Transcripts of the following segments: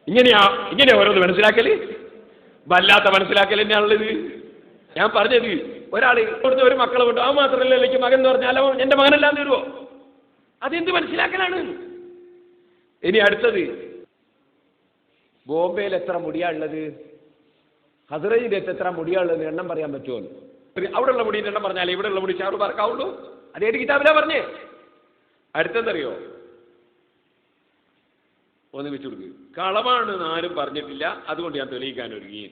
ഇങ്ങനെയാ ഓരോന്ന് മനസ്സിലാക്കല്? വല്ലാത്ത മനസ്സിലാക്കൽ തന്നെയാണുള്ളത്. ഞാൻ പറഞ്ഞത്, ഒരാൾ കൊടുത്ത ഒരു മക്കളെ കൊണ്ട് ആ മാത്രമല്ല എനിക്ക് മകൻ എന്ന് പറഞ്ഞാലോ എന്റെ മകനെല്ലാം തരുമോ? അതെന്ത് മനസ്സിലാക്കലാണ്? ഇനി അടുത്തത്, ബോംബെയിൽ എത്ര മുടിയാ ഉള്ളത്, ഹസ്രജിന്റെ എത്ര മുടിയാ ഉള്ളത് എണ്ണം പറയാൻ പറ്റുമോ? അവിടെയുള്ള മുടിയുടെ എണ്ണം പറഞ്ഞാലേ ഇവിടെയുള്ള മുടി ഷാറു പറക്കാവുള്ളൂ. അതേത് കിതാബിലാ പറഞ്ഞേ? അടുത്തെന്തറിയോ? ഒന്ന് വെച്ചു കൊടുക്കുക. കളവാണ് ആരും പറഞ്ഞിട്ടില്ല, അതുകൊണ്ട് ഞാൻ തെളിയിക്കാൻ ഒരുങ്ങി.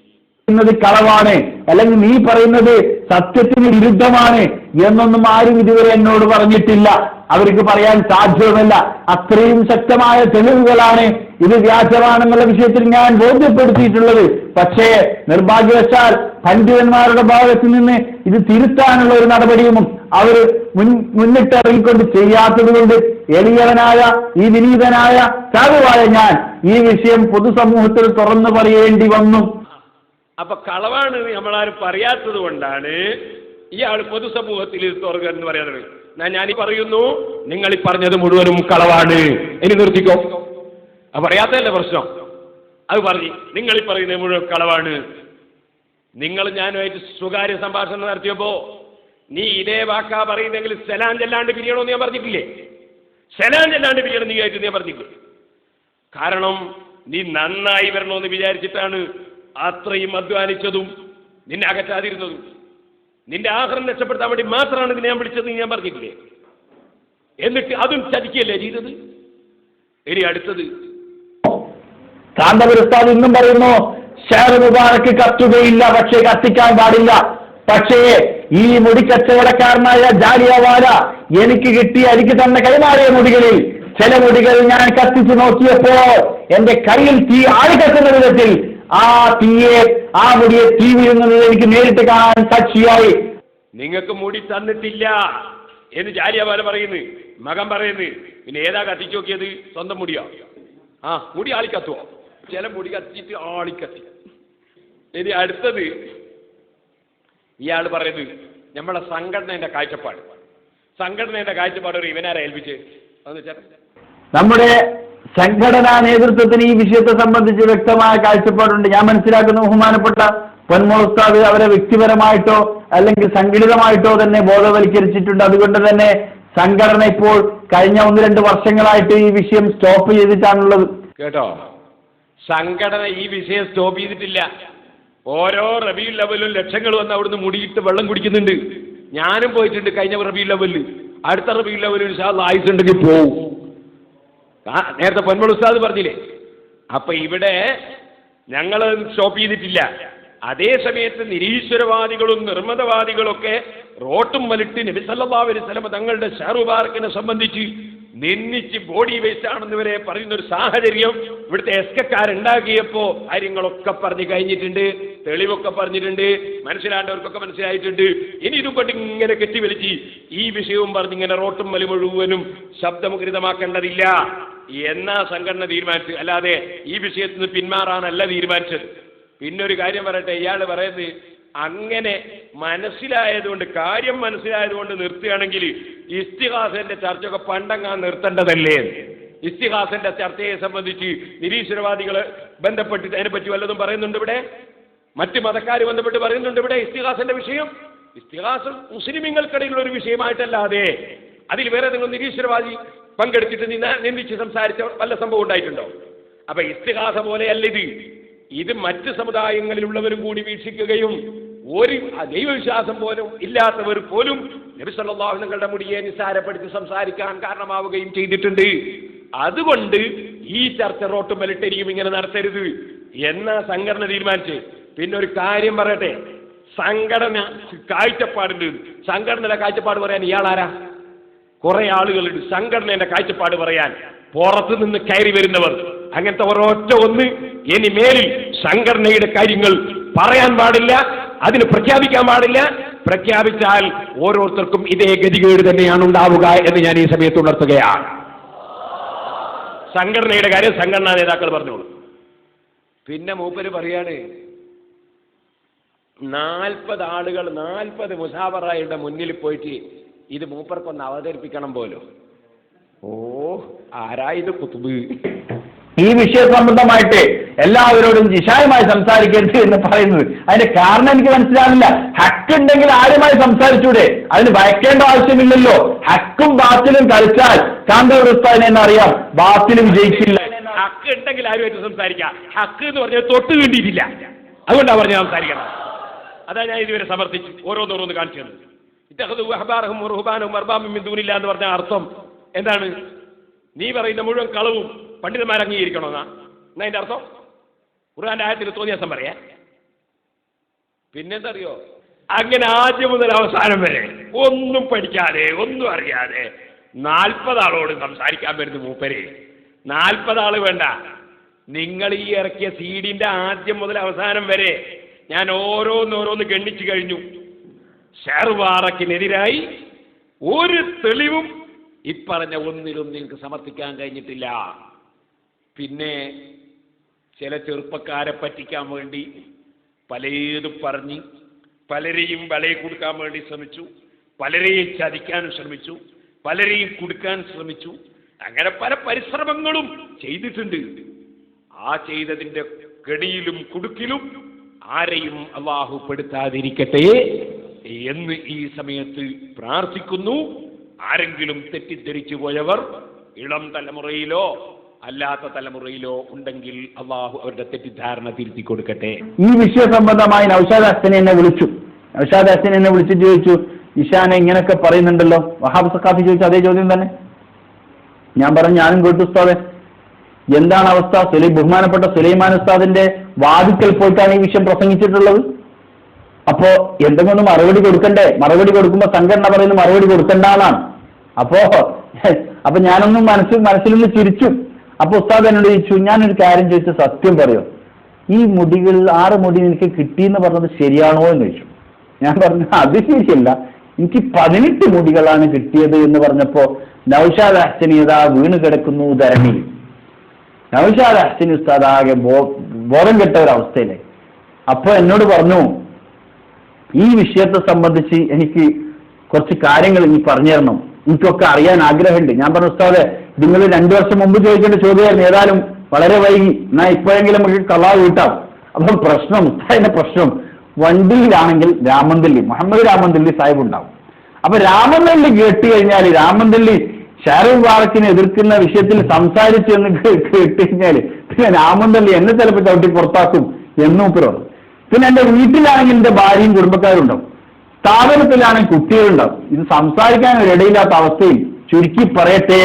കളവാണ്, അല്ലെങ്കിൽ നീ പറയുന്നത് സത്യത്തിന് വിരുദ്ധമാണ് എന്നൊന്നും ആരും ഇതുവരെ എന്നോട് പറഞ്ഞിട്ടില്ല. അവർക്ക് പറയാൻ സാധ്യമല്ല. അത്രയും ശക്തമായ തെളിവുകളാണ് ഇത് വ്യാജമാണെന്നുള്ള വിഷയത്തിൽ ഞാൻ ബോധ്യപ്പെടുത്തിയിട്ടുള്ളത്. പക്ഷേ നിർഭാഗ്യവശാൽ പണ്ഡിതന്മാരുടെ ഭാഗത്ത് നിന്ന് ഇത് തിരുത്താനുള്ള ഒരു നടപടിയും അവർ മുന്നിട്ടിറങ്ങിക്കൊണ്ട് ചെയ്യാത്തത് കൊണ്ട് എളിയവനായ ഈ വിനീതനായ സാധുവായ ഞാൻ ഈ വിഷയം പൊതുസമൂഹത്തിൽ തുറന്നു പറയേണ്ടി വന്നു. അപ്പൊ കളവാണ് നമ്മളാരും പറയാത്തത് കൊണ്ടാണ് ഇയാൾ പൊതുസമൂഹത്തിൽ തുറക്കുക എന്ന് പറയാനുള്ളത്. ഞാനീ പറയുന്നു, നിങ്ങൾ ഈ പറഞ്ഞത് മുഴുവനും കളവാണ്, ഇനി നിർത്തിക്കോ. അത് പറയാത്തതല്ലേ പ്രശ്നം. അത് പറഞ്ഞു, നിങ്ങൾ ഈ പറയുന്നത് മുഴുവൻ കളവാണ്. നിങ്ങൾ ഞാനുമായിട്ട് സ്വകാര്യ സംഭാഷണം നടത്തിയപ്പോ നീ ഇതേ വാക്കാ പറയുന്നെങ്കിൽ സലാം ചെല്ലാണ്ട് പിരിയണമെന്ന് ഞാൻ പറഞ്ഞിട്ടില്ലേ? സലാം ചെല്ലാണ്ട് പിരിയണം നീ ആയിട്ട് ഞാൻ പറഞ്ഞിട്ടില്ലേ? കാരണം നീ നന്നായി വരണമെന്ന് വിചാരിച്ചിട്ടാണ് അത്രയും അധ്വാനിച്ചതും നിന്നെ അകറ്റാതിരുന്നതും. നിന്റെ ആഹാരം രക്ഷപ്പെടുത്താൻ വേണ്ടി മാത്രമാണ് നിന്നെ ഞാൻ വിളിച്ചത് ഞാൻ പറഞ്ഞിട്ടില്ലേ? എന്നിട്ട് അതും ചതിക്കല്ലേ ചെയ്തത്. ഇനി അടുത്തത്, കാന്തപുരസ്താദ് ഇന്നും പറയുന്നു ഷെയർ മുബാറക്ക് കത്തുകയില്ല, പക്ഷേ കത്തിക്കാൻ പാടില്ല. പക്ഷേ ഈ മുടിക്കച്ചവടക്കാരനായ ജാലിയവാല എനിക്ക് തന്നെ കൈമാറിയ മുടികളിൽ ചില മുടികൾ ഞാൻ കത്തിച്ചു നോക്കിയപ്പോ എന്റെ കയ്യിൽ തീ ആളിക്കത്തുന്ന വിധത്തിൽ ആ മുടിയെ തീ വീഴുന്നത് എനിക്ക് നേരിട്ട് കാണാൻ സാക്ഷിയായി. നിങ്ങൾക്ക് മുടി തന്നിട്ടില്ല എന്ന് ജാലിയവാല പറയുന്നു, മകൻ പറയുന്നു. പിന്നെ ഏതാ കത്തിച്ചു നോക്കിയത്? സ്വന്തം മുടിയോ? മുടി ആളിക്കത്തുവോ? ചില മുടി കത്തിച്ചിട്ട് ആളിക്കത്തി. ഇനി അടുത്തത്, ഇയാൾ പറയുന്നത് നമ്മളെ സംഘടനയുടെ കാഴ്ചപ്പാട് ഒരു ഇവനാരെ ഏൽപ്പിച്ച് നമ്മുടെ സംഘടനാ നേതൃത്വത്തിന് ഈ വിഷയത്തെ സംബന്ധിച്ച് വ്യക്തമായ കാഴ്ചപ്പാടുണ്ട്. ഞാൻ മനസ്സിലാക്കുന്ന ബഹുമാനപ്പെട്ട പൊന്മോൾ ഉസ്താദ് അവരെ വ്യക്തിപരമായിട്ടോ അല്ലെങ്കിൽ സംഘടിതമായിട്ടോ തന്നെ ബോധവൽക്കരിച്ചിട്ടുണ്ട്. അതുകൊണ്ട് തന്നെ സംഘടന ഇപ്പോൾ കഴിഞ്ഞ 1-2 വർഷങ്ങളായിട്ട് ഈ വിഷയം സ്റ്റോപ്പ് ചെയ്തിട്ടാണുള്ളത്. കേട്ടോ, സംഘടന ഈ വിഷയം സ്റ്റോപ്പ് ചെയ്തിട്ടില്ല. ഓരോ റബീഉൽ അവ്വലും ലക്ഷങ്ങൾ വന്ന് അവിടുന്ന് മുടിയിട്ട് വെള്ളം കുടിക്കുന്നുണ്ട്. ഞാനും പോയിട്ടുണ്ട് കഴിഞ്ഞ റബീഉൽ അവ്വലിൽ. അടുത്ത റബീഉൽ അവ്വലിൽ ഇൻഷാ അല്ലാഹ് ആയുസ് ഉണ്ടെങ്കിൽ പോവും. നേരത്തെ പൊന്മോൾ ഉസ്താദ് പറഞ്ഞില്ലേ? അപ്പൊ ഇവിടെ ഞങ്ങൾ സ്റ്റോപ്പ് ചെയ്തിട്ടില്ല. അതേ സമയത്ത് നിരീശ്വരവാദികളും നിർമ്മതവാദികളൊക്കെ റോട്ടും വലിട്ട് നബി സല്ലല്ലാഹു അലൈഹി വസല്ലം തങ്ങളുടെ ഷഹ്റു മുബാറക്കിനെ സംബന്ധിച്ച് നിന്ദിച്ച് ബോഡി വേസ്റ്റ് ആണെന്ന് വരെ പറയുന്ന ഒരു സാഹചര്യം ഇവിടുത്തെ എസ്കക്കാരുണ്ടാക്കിയപ്പോ കാര്യങ്ങളൊക്കെ പറഞ്ഞു കഴിഞ്ഞിട്ടുണ്ട്, തെളിവൊക്കെ പറഞ്ഞിട്ടുണ്ട്, മനസ്സിലാണ്ടവർക്കൊക്കെ മനസ്സിലായിട്ടുണ്ട്. ഇനി ഇതുകൊണ്ട് ഇങ്ങനെ കെട്ടിവലിച്ച് ഈ വിഷയവും പറഞ്ഞിങ്ങനെ റോട്ടും വലി മുഴുവനും ശബ്ദമുഖരിതമാക്കേണ്ടതില്ല എന്നാ സംഘടന തീരുമാനിച്ചു. അല്ലാതെ ഈ വിഷയത്തിൽ നിന്ന് പിന്മാറാനല്ല തീരുമാനിച്ചത്. പിന്നൊരു കാര്യം പറയട്ടെ, ഇയാൾ പറയുന്നത് അങ്ങനെ കാര്യം മനസ്സിലായതുകൊണ്ട് നിർത്തുകയാണെങ്കിൽ ഇസ്തിഹാസന്റെ ചർച്ചയൊക്കെ പണ്ടങ്ങാൻ നിർത്തേണ്ടതല്ലേ? ഇസ്തിഹാസന്റെ ചർച്ചയെ സംബന്ധിച്ച് നിരീശ്വരവാദികളെ ബന്ധപ്പെട്ടിട്ട് അതിനെപ്പറ്റി വല്ലതും പറയുന്നുണ്ട് ഇവിടെ? മറ്റ് മതക്കാർ ബന്ധപ്പെട്ട് പറയുന്നുണ്ട് ഇവിടെ ഇസ്തിഹാസന്റെ വിഷയം? ഇസ്തിഹാസം മുസ്ലിമീങ്ങൾക്കിടയിലുള്ള ഒരു വിഷയമായിട്ടല്ലാതെ അതിൽ വേറെ നിങ്ങൾ നിരീശ്വരവാദി പങ്കെടുത്തിട്ട് നിന്ദിച്ച് സംസാരിച്ച വല്ല സംഭവം ഉണ്ടായിട്ടുണ്ടോ? അപ്പൊ ഇസ്തിഹാസ പോലെയല്ല ഇത് മറ്റ് സമുദായങ്ങളിലുള്ളവരും കൂടി വീക്ഷിക്കുകയും ഒരു ദൈവവിശ്വാസം പോലും ഇല്ലാത്തവർ പോലും നബി സല്ലല്ലാഹു അലൈഹി വസല്ലം മുടിയെ നിസ്സാരപ്പെടുത്തി സംസാരിക്കാൻ കാരണമാവുകയും ചെയ്തിട്ടുണ്ട്. അതുകൊണ്ട് ഈ ചർച്ച റോട്ടും വലിട്ടെരിയും ഇങ്ങനെ നടത്തരുത് എന്ന സംഘടന തീരുമാനിച്ച്. പിന്നെ ഒരു കാര്യം പറയട്ടെ, സംഘടന കാഴ്ചപ്പാടുണ്ട്. സംഘടനയുടെ കാഴ്ചപ്പാട് പറയാൻ ഇയാളാരാ? കുറെ ആളുകളുണ്ട് സംഘടനയുടെ കാഴ്ചപ്പാട് പറയാൻ, പുറത്തു നിന്ന് കയറി വരുന്നവർ. അങ്ങനത്തെ ഒരൊറ്റ ഇനി മേലിൽ സംഘടനയുടെ കാര്യങ്ങൾ പറയാൻ പാടില്ല, അതിന് പ്രഖ്യാപിക്കാൻ പാടില്ല. പ്രഖ്യാപിച്ചാൽ ഓരോരുത്തർക്കും ഇതേ ഗതികേട് തന്നെയാണ് ഉണ്ടാവുക എന്ന് ഞാൻ ഈ സമയത്ത് ഉണർത്തുകയാണ്. സംഘടനയുടെ കാര്യം സംഘടനാ നേതാക്കൾ പറഞ്ഞോളൂ. പിന്നെ മൂപ്പര് പറയാണ് 40 ആളുകൾ 40 മുസാവറയുടെ മുന്നിൽ പോയിട്ട് ഇത് മൂപ്പർക്കൊന്ന് അവതരിപ്പിക്കണം പോലും. ആരാ ഇത് കുത്തുബ്? ഈ വിഷയ സംബന്ധമായിട്ട് എല്ലാവരോടും ജിഷായുമായി സംസാരിക്കരുത് എന്ന് പറയുന്നത്? അതിന്റെ കാരണം എനിക്ക് മനസ്സിലാവില്ല. ഹക്ക് ഉണ്ടെങ്കിൽ ആരുമായി സംസാരിച്ചൂടെ? അതിന് ഭയക്കേണ്ട ആവശ്യമില്ലല്ലോ. ഹക്കും ബാത്തിലും കളിച്ചാൽ കാന്തവൃത്താവിനെ എന്നറിയാം, ബാത്തിൽ വിജയിക്കില്ല. ഹക്ക് ഉണ്ടെങ്കിൽ ആരുമായിട്ട് സംസാരിക്കാം. ഹക്ക് എന്ന് പറഞ്ഞാൽ തൊട്ട് വേണ്ടിയിട്ടില്ല, അതുകൊണ്ടാണ് പറഞ്ഞ സംസാരിക്കണം. അതാ ഞാൻ ഇതുവരെ സമർത്ഥിച്ചു ഓരോന്നോരോന്ന് കാണിച്ചു തന്നത്. എന്ന് പറഞ്ഞ അർത്ഥം എന്താണ്? നീ പറയുന്ന മുഴുവൻ കളവും പണ്ഡിതന്മാർ അംഗീകരിക്കണമെന്നാ എന്നാ അതിന്റെ അർത്ഥം? ഖുർആന്റെ ആയത്തിൽ തോന്നിയാസം പറയാ. പിന്നെന്തറിയോ, അങ്ങനെ ആദ്യം മുതൽ അവസാനം വരെ ഒന്നും പഠിക്കാതെ ഒന്നും അറിയാതെ 40 ആളോട് സംസാരിക്കാൻ വരുന്ന മൂപ്പര്. 40 ആള് വേണ്ട, നിങ്ങൾ ഈ ഇറക്കിയ സീഡിന്റെ ആദ്യം മുതൽ അവസാനം വരെ ഞാൻ ഓരോന്നോരോന്ന് ഗണ്ണിച്ചു കഴിഞ്ഞു. ഷെർവാറക്കിനെതിരായി ഒരു തെളിവും ഇപ്പറഞ്ഞ ഒന്നിലും നിങ്ങൾക്ക് സമർത്ഥിക്കാൻ കഴിഞ്ഞിട്ടില്ല. പിന്നെ ചില ചെറുപ്പക്കാരെ പറ്റിക്കാൻ വേണ്ടി പലതും പറഞ്ഞ് പലരെയും വലയിൽ കൊടുക്കാൻ വേണ്ടി ശ്രമിച്ചു, പലരെയും ചതിക്കാനും ശ്രമിച്ചു, പലരെയും കൊടുക്കാൻ ശ്രമിച്ചു. അങ്ങനെ പല പരിശ്രമങ്ങളും ചെയ്തിട്ടുണ്ട്. ആ ചെയ്തതിന്റെ കെണിയിലും കുടുക്കിലും ആരെയും അല്ലാഹു പെടുത്താതിരിക്കട്ടെ എന്ന് ഈ സമയത്ത് പ്രാർത്ഥിക്കുന്നു. ആരെങ്കിലും തെറ്റിദ്ധരിച്ചു പോയവർ ഇളം തലമുറയിലോ അല്ലാത്ത തലമുറയിലോ ഉണ്ടെങ്കിൽ അള്ളാഹു അവരുടെ തെറ്റിദ്ധാരണ തിരുത്തി കൊടുക്കട്ടെ. ഈ വിഷയ സംബന്ധമായി നൗഷാദ് ഹസനെ എന്നെ വിളിച്ചു. നൗഷാദ് ഹസൻ എന്നെ വിളിച്ചിട്ട് ചോദിച്ചു, ഇഷാനെ ഇങ്ങനെയൊക്കെ പറയുന്നുണ്ടല്ലോ. വഹാബ് സഖാഫി ചോദിച്ചു അതേ ചോദ്യം തന്നെ. ഞാൻ പറഞ്ഞു, ഞാനും കേട്ടു ഉസ്താദെ, എന്താണ് അവസ്ഥ? ബഹുമാനപ്പെട്ട സുലൈമാൻ ഉസ്താദിന്റെ വാദിക്കൽ പോയിട്ടാണ് ഈ വിഷയം പ്രസംഗിച്ചിട്ടുള്ളത്. അപ്പോ എന്തെങ്കിലും മറുപടി കൊടുക്കണ്ടേ? മറുപടി കൊടുക്കുമ്പോ സംഘടന പറയുന്ന മറുപടി കൊടുക്കണ്ടെന്നാണ്. അപ്പൊ ഞാനൊന്നും മനസ്സിലൊന്ന് ചിരിച്ചു. അപ്പൊ ഉസ്താദ് എന്നോട് ചോദിച്ചു, ഞാനൊരു കാര്യം ചോദിച്ചു, സത്യം പറയോ, ഈ മുടികൾ 6 മുടി എനിക്ക് കിട്ടിയെന്ന് പറഞ്ഞത് ശരിയാണോ എന്ന് ചോദിച്ചു. ഞാൻ പറഞ്ഞു അത് ശരിയല്ല, എനിക്ക് 18 മുടികളാണ് കിട്ടിയത് എന്ന് പറഞ്ഞപ്പോ നൗഷാദ് ഹസൻ ഇതാ വീണ് കിടക്കുന്നു ധരണിയിൽ. നൗഷാദ് ഹസൻ ഉസ്താദ് ആകെ ബോധം കെട്ട ഒരവസ്ഥയിലെ. അപ്പൊ എന്നോട് പറഞ്ഞു, ഈ വിഷയത്തെ സംബന്ധിച്ച് എനിക്ക് കുറച്ച് കാര്യങ്ങൾ നീ പറഞ്ഞു തരണം, എനിക്കൊക്കെ അറിയാൻ ആഗ്രഹമുണ്ട്. ഞാൻ പറഞ്ഞു, ഉസ്താദെ നിങ്ങൾ 2 വർഷം മുമ്പ് ചോദിക്കേണ്ട ചോദ്യമായിരുന്നു, ഏതായാലും വളരെ വൈകി, എന്നാ ഇപ്പോഴെങ്കിലും നമുക്ക് കളാ വീട്ടാം. അപ്പം പ്രശ്നം, ഉസ്താദിന്റെ പ്രശ്നം, വണ്ടിയിലാണെങ്കിൽ രാമന്തല്ലി മുഹമ്മദ് രാമന്തല്ലി സാഹിബ് ഉണ്ടാവും. അപ്പൊ രാമന്തല്ലി കേട്ട് കഴിഞ്ഞാൽ, രാമന്തല്ലി ഷാരൂഖ് ബാറക്കിനെ എതിർക്കുന്ന വിഷയത്തിൽ സംസാരിച്ചു എന്ന് കേട്ട് കഴിഞ്ഞാൽ പിന്നെ രാമന്തല്ലി എന്നെ ചിലപ്പോൾ ചവിട്ടി പുറത്താക്കും എന്നും പറഞ്ഞു. പിന്നെ എന്റെ വീട്ടിലാണെങ്കിൽ എന്റെ ഭാര്യയും കുടുംബക്കാരും ഉണ്ടാവും, സ്ഥാപനത്തിലാണെങ്കിൽ കുട്ടികളുണ്ടാവും. ഇത് സംസാരിക്കാൻ ഒരിടയില്ലാത്ത അവസ്ഥയിൽ ചുരുക്കി പറയട്ടെ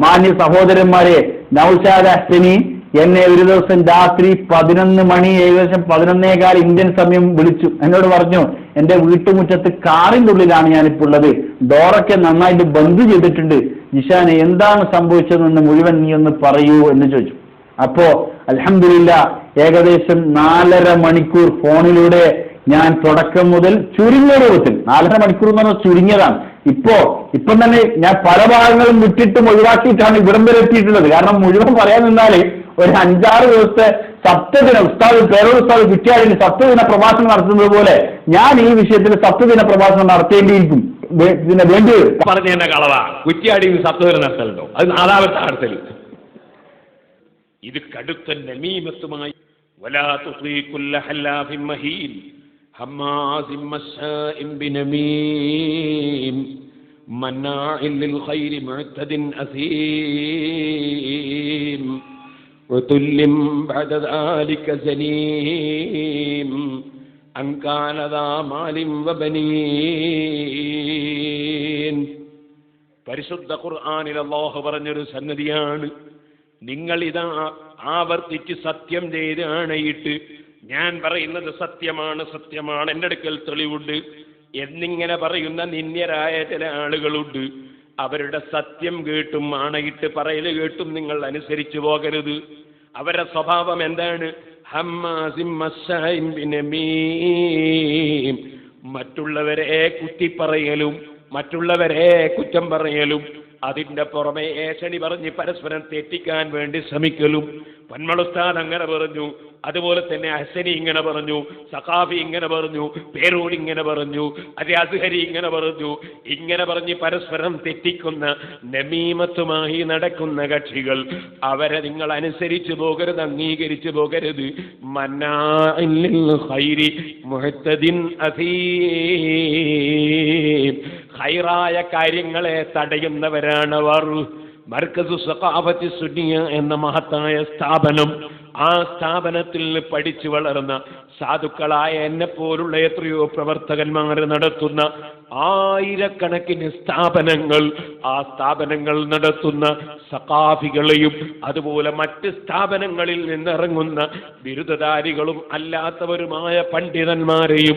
മാന്യ സഹോദരന്മാരെ, നൗഷാദ് ഹസനി എന്നെ ഒരു ദിവസം രാത്രി 11 മണി, ഏകദേശം 11:15 ഇന്ത്യൻ സമയം വിളിച്ചു. എന്നോട് പറഞ്ഞു, എന്റെ വീട്ടുമുറ്റത്ത് കാറിന്റെ ഉള്ളിലാണ് ഞാനിപ്പോൾ ഉള്ളത്, ഡോറൊക്കെ നന്നായിട്ട് ബന്ദ് ചെയ്തിട്ടുണ്ട്, ജിഷാനെ എന്താണ് സംഭവിച്ചതെന്ന് മുഴുവൻ നീ ഒന്ന് പറയൂ എന്ന് ചോദിച്ചു. അപ്പോ അൽഹംദുലില്ലാ ഏകദേശം 4.5 മണിക്കൂർ ഫോണിലൂടെ ഞാൻ തുടക്കം മുതൽ ചുരുങ്ങിയ രൂപത്തിൽ, 4.5 മണിക്കൂർ എന്ന് പറഞ്ഞാൽ ചുരുങ്ങിയതാണ്. ഇപ്പം തന്നെ ഞാൻ പല ഭാഗങ്ങളും വിട്ടിട്ടും ഒഴിവാക്കിയിട്ടാണ് ഇവിടം വരെ എത്തിയിട്ടുള്ളത്. കാരണം മുഴുവൻ പറയാൻ നിന്നാല് ഒരു 5-6 ദിവസത്തെ സപ്തദിന ഉസ്താദ് പേരോട് ഉസ്താദ് കുറ്റിയാടിന് സപ്തദിന പ്രഭാഷണം നടത്തുന്നത് പോലെ ഞാൻ ഈ വിഷയത്തിൽ സപ്തദിന പ്രഭാഷണം നടത്തേണ്ടിയിരിക്കും. പിന്നെ വേണ്ടി പറഞ്ഞ കളവാ കുറ്റിയാടി സപ്തദിനം നടത്തലുണ്ടോ? അത് 4ാമത്തെ നടത്തൽ. ഇത് കടുത്ത നമീമത്തുമായി വലാ തുതീ കുല്ല ഹല്ലാഫിൻ മഹീൻ ഹമ്മാസിൻ മശാഇൻ ബിനമീം മന്നാഇൻ ലിൽ ഖൈരി മുഅ്തദിൻ അസീം ഉതുല്ലിം ബഅദ ദാലിക സനീം അൻ കാന ദാ മാലിൻ വബനീൻ. പരിശുദ്ധ ഖുർആനിൽ അല്ലാഹു പറഞ്ഞൊരു സംഗതിയാണ്, നിങ്ങൾ ഇതാ ആവർത്തിച്ച് സത്യം ചെയ്ത് ആണയിട്ട് ഞാൻ പറയുന്നത് സത്യമാണ്, സത്യമാണ്, എൻ്റെ അടുക്കൽ തെളിവുണ്ട് എന്നിങ്ങനെ പറയുന്ന നിന്ദ്യരായ ചില ആളുകളുണ്ട്. അവരുടെ സത്യം കേട്ടും ആണയിട്ട് പറയല് കേട്ടും നിങ്ങൾ അനുസരിച്ചു പോകരുത്. അവരുടെ സ്വഭാവം എന്താണ്? ഹമ്മാസിൻ മശാഇൻ ബിനമീം, മറ്റുള്ളവരെ കുത്തിപ്പറയലും മറ്റുള്ളവരെ കുറ്റം പറയലും അതിന്റെ പുറമെ ഏഷണി പറഞ്ഞ് പരസ്പരം തെറ്റിക്കാൻ വേണ്ടി ശ്രമിക്കലും. പൊന്മളുസ്താദ് അങ്ങനെ പറഞ്ഞു, അതുപോലെ തന്നെ ഹസനി ഇങ്ങനെ പറഞ്ഞു, സഖാഫി ഇങ്ങനെ പറഞ്ഞു, പേരോട് ഇങ്ങനെ പറഞ്ഞു, അതെ അസ്ഹരി ഇങ്ങനെ പറഞ്ഞു, ഇങ്ങനെ പറഞ്ഞ് പരസ്പരം തെറ്റിക്കുന്ന നമീമത്തുമായി നടക്കുന്ന കക്ഷികൾ, അവരെ നിങ്ങൾ അനുസരിച്ചു പോകരുത്, അംഗീകരിച്ചു പോകരുത്. മന്നാഇൻ ലിൽ ഖൈരി മുഹ്തദിൻ അസീം, ഖൈറായ കാര്യങ്ങളെ തടയുന്നവരാണ് അവർ. മർക്കസു സഖാഫത്തി സുന്നിയ എന്ന മഹത്തായ സ്ഥാപനം, ആ സ്ഥാപനത്തിൽ പഠിച്ചു വളർന്ന സാധുക്കളായ എന്നെ പോലുള്ള എത്രയോ പ്രവർത്തകന്മാർ നടത്തുന്ന ആയിരക്കണക്കിന് സ്ഥാപനങ്ങൾ, ആ സ്ഥാപനങ്ങൾ നടത്തുന്ന സഖാഫികളെയും അതുപോലെ മറ്റ് സ്ഥാപനങ്ങളിൽ നിന്നിറങ്ങുന്ന ബിരുദധാരികളും അല്ലാത്തവരുമായ പണ്ഡിതന്മാരെയും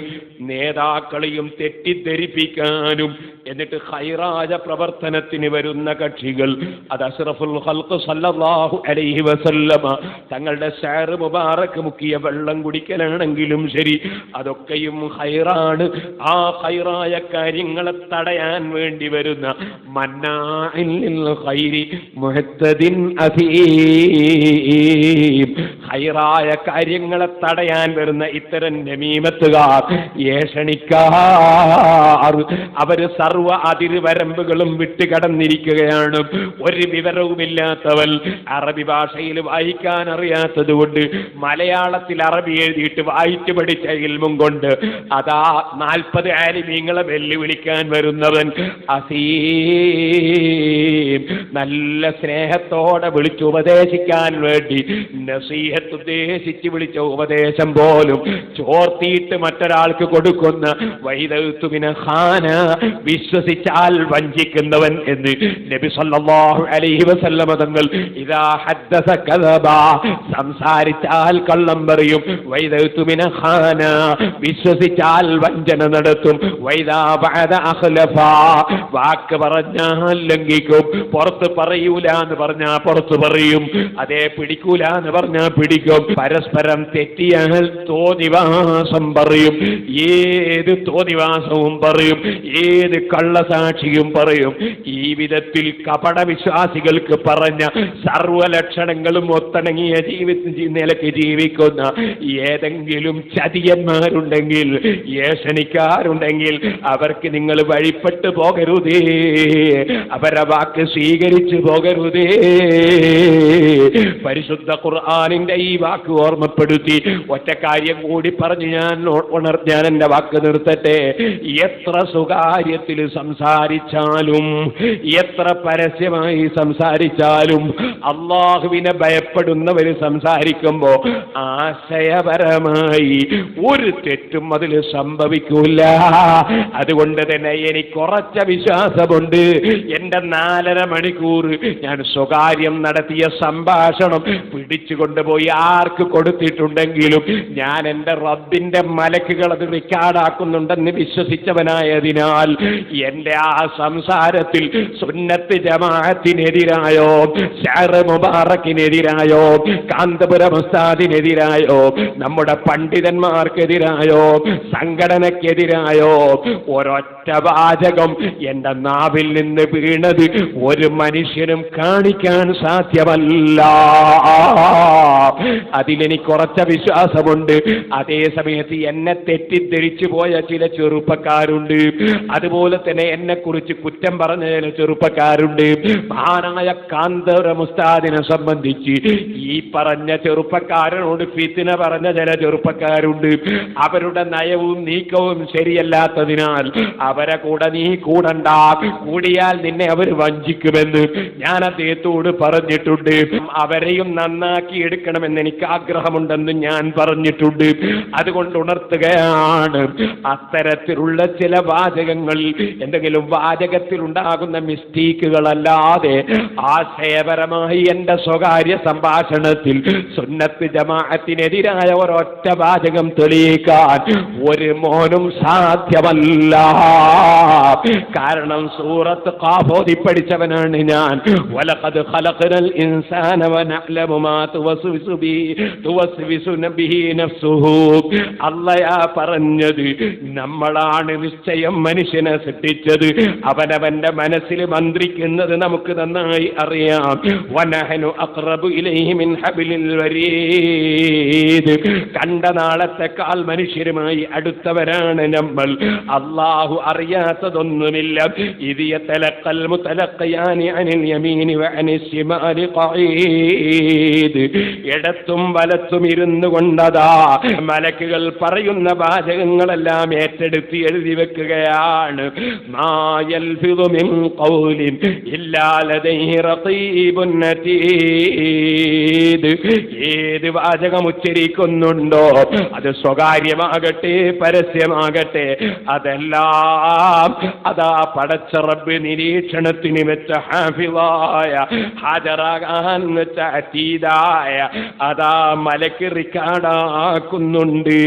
നേതാക്കളെയും തെറ്റിദ്ധരിപ്പിക്കാനും എന്നിട്ട് ഖൈറായ പ്രവർത്തനത്തിന് വരുന്ന കക്ഷികൾ, അത് അഷ്റഫുൽ ഖൽഖ് സല്ലല്ലാഹു അലൈഹി വസല്ലമ തങ്ങളുടെ ശഅർ മുബാറക് മുക്കിയ വെള്ളം കുടിക്കലാണെങ്കിലും ശരി, അതൊക്കെയും ഖൈറാണ്. ആ ഖൈറായ കാര്യങ്ങളെ തടയാൻ വേണ്ടി വരുന്ന മന്നാഇൻ ലിൽ ഖൈരി മുഹ്തദിൻ അസീം, ഖൈറായ കാര്യങ്ങളെ തടയാൻ വരുന്ന ഇത്തരം നമീമത്തുകാർ, ഏഷണിക്കാർ, അവര് സർവ്വ അതിർവരമ്പുകളും വിട്ടുകടന്നിരിക്കുകയാണ്. ഒരു വിവരവുമില്ലാത്തവൻ, അറബി ഭാഷയിൽ വായിക്കാൻ അറിയാത്തത് കൊണ്ട് മലയാളത്തിൽ അറബി എഴുതിയിട്ട് വായിച്ചു പഠിച്ച ഇൽമും കൊണ്ട് അതാ 40 ആലിമീങ്ങളെ വെല്ലുവിളിക്കാൻ വരുന്നവൻ അസീം, നല്ല സ്നേഹത്തോടെ വിളിച്ചു ഉപദേശിക്കാൻ വേണ്ടി നസീഹത്ത് ഉദ്ദേശിച്ച് വിളിച്ച ഉപദേശം പോലും ചോർത്തിയിട്ട് മറ്റൊരാൾക്ക് കൊടുക്കുന്ന വൈദത്തുമിന ഖാന, വിശ്വസിച്ചാൽ വഞ്ചിക്കുന്നവൻ എന്ന് നബി സല്ലല്ലാഹു അലൈഹി വസല്ലമ തങ്ങൾ. ഇദാ ഹദ്ദസ കദബ, സംസാരിച്ചാൽ കള്ളം പറയും. വൈദത്തുമിന ഖാന, വിശ്വസിച്ചാൽ വഞ്ചന നടത്തും. വൈദാ ബഅദ അഖ്ലഫ, വാക്ക് പറഞ്ഞാൽ ലംഘിക്കും. പുറത്ത് പറയൂല എന്ന് പറഞ്ഞാൽ പുറത്ത് പറയും, അതേ പിടിക്കൂല എന്ന് പറഞ്ഞാൽ പിടിക്കും. പരസ്പരം തെറ്റിയാൽ തോന്നിവാസം പറയും, ഏത് തോന്നിവാസവും പറയും, ഏത് കള്ളസാക്ഷിയും പറയും. ഈ വിധത്തിൽ കപട വിശ്വാസികൾക്ക് പറഞ്ഞ സർവലക്ഷണങ്ങളും ഒത്തിണങ്ങിയ നിലയ്ക്ക് ജീവിക്കുന്ന ഏതെങ്കിലും ചതിയന്മാരുണ്ടെങ്കിൽ, ഏഷണിക്കാരുണ്ടെങ്കിൽ അവർക്ക് നിങ്ങൾ വഴിപ്പെട്ടു പോകരുതേ, അവരെ വാക്ക് സ്വീകരിച്ചു പോകരുതേ. പരിശുദ്ധ ഖുർആനിന്റെ ഈ വാക്ക് ഓർമ്മപ്പെടുത്തി ഒറ്റ കാര്യം കൂടി പറഞ്ഞു ഞാൻ എന്റെ വാക്ക് നിർത്തട്ടെ. എത്ര സ്വകാര്യത്തിൽ സംസാരിച്ചാലും, എത്ര പരസ്യമായി സംസാരിച്ചാലും, അള്ളാഹുവിനെ ഭയപ്പെടുന്നവര് സംസാരിക്കുമ്പോ ആശയപരമായി ഒരു തെറ്റും അതിൽ സംഭവിക്കൂല. അതുകൊണ്ട് തന്നെ എനിക്ക് ഉറച്ച വിശ്വാസമുണ്ട്. എന്റെ 4.5 മണിക്കൂർ ഞാൻ സ്വകാര്യം നടത്തിയ സംഭാഷണം പിടിച്ചു കൊണ്ടുപോയി ആർക്ക് കൊടുത്തിട്ടുണ്ടെങ്കിലും ഞാൻ എന്റെ റബ്ബിന്റെ മലക്കുകൾ അത് റെക്കോർഡാക്കുന്നുണ്ടെന്ന് വിശ്വസിച്ചവനായതിനാൽ എന്റെ ആ സംസാരത്തിൽ സുന്നത്ത് ജമാഅത്തിനെതിരായോ, ശഅർ മുബാറക്കിനെതിരായോ, കാന്തപുരം ഉസ്താദിനെതിരായോ, നമ്മുടെ പണ്ഡിതന്മാർക്കെതിരായോ, സംഘടനക്കെതിരായോ ഒരൊറ്റ വാചകം എന്റെ നാവിൽ നിന്ന് വീണത് ഒരു മനുഷ്യനും കാണിക്കാൻ സാധ്യമല്ല. അതിലെനിക്ക് ഉറച്ച വിശ്വാസമുണ്ട്. അതേ സമയത്ത് എന്നെ തെറ്റിദ്ധരിച്ചു പോയ ചില ചെറുപ്പക്കാരുണ്ട്, അതുപോലെ തന്നെ എന്നെ കുറിച്ച് കുറ്റം പറഞ്ഞ ചില ചെറുപ്പക്കാരുണ്ട്. മഹാനായ കാന്തപുരം ഉസ്താദിനെ സംബന്ധിച്ച് ഈ പറഞ്ഞ ചെറുപ്പക്കാരനോട് ഫിത്ന പറഞ്ഞ ചില ചെറുപ്പക്കാരുണ്ട്. അവരുടെ നയവും നീക്കവും ശരിയല്ലാത്തതിനാൽ അവരെ കൂടെ നീ കൂടണ്ട, കൂടിയാൽ നിന്നെ അവർ വഞ്ചിക്കുമെന്ന് ഞാൻ അദ്ദേഹത്തോട് പറഞ്ഞിട്ടുണ്ട്. അവരെയും നന്നാക്കി എടുക്കണമെന്ന് എനിക്ക് ആഗ്രഹമുണ്ടെന്ന് ഞാൻ പറഞ്ഞിട്ടുണ്ട്. അതുകൊണ്ട് ഉണർത്തുകയാണ്, അത്തരത്തിലുള്ള ചില വാചകങ്ങൾ, എന്തെങ്കിലും വാചകത്തിൽ ഉണ്ടാകുന്ന മിസ്റ്റേക്കുകളല്ലാതെ ആശയപരമായി എന്റെ സ്വകാര്യ സംഭാഷണത്തിൽ സുന്നത്ത് ജമാഅത്തിനെതിരായ ഒരൊറ്റ വാചകം തെളിയിക്കാൻ ഒരു മോനും സാധ്യമല്ല. കാരണം സൂറത്ത് ഖാഫ് ഓതി പഠിച്ചവനാണ് ഞാൻ. വലഖദ് ഖലഖനൽ ഇൻസാന വനഅലമു മാ തുവസ്വിസു ബിഹി നഫ്സുഹു. അല്ലാഹ് പറഞ്ഞത് നമ്മളാണ് നിശ്ചയം മനുഷ്യനെ സൃഷ്ടിച്ചത്, അവനവന്റെ മനസ്സിൽ മന്ത്രിക്കുന്നത് നമുക്ക് നന്നായി അറിയാം. വനഹനു അഖ്റബു ഇലൈഹി മിൻ ഹബ്ലിൽ വരീദ്. കണ്ട നാളത്തെക്കാൾ മനുഷ്യരുമായി അടുത്തവരാണ് നമ്മൾ. അല്ലാഹു അറിയാത്തതൊന്നുമില്ല. ഇദ് യതലഖൽ മുതലഖിയാനി അനിൽ യമീനി വഅനിശ് ശിമാലി ഖഈദ്. ഇടത്തും വലത്തും ഇരുന്നു കൊണ്ടതാ മലക്കുകൾ പറയുന്ന വാചകങ്ങളെല്ലാം ഏറ്റെടുത്ത് എഴുതി വെക്കുകയാണ്. മാ യൽഫിദു മിൻ ഖൗലിൻ ഇല്ലാ ലദൈഹി റഖീബുൻ അതീദ്. ഏത് വാചകം ഉച്ചരിക്കുന്നുണ്ടോ, അത് സ്വകാര്യമാകട്ടെ പരസ്യമാകട്ടെ, അതെല്ലാം അതാ പടച്ച റബ്ബ് നിരീക്ഷണത്തിന് വെച്ച ഹാഫിളായ ഹാജരാകാൻ വെച്ച അതീതായ അതാ മലക്ക് റിക്കാർഡാക്കുന്നുണ്ട്.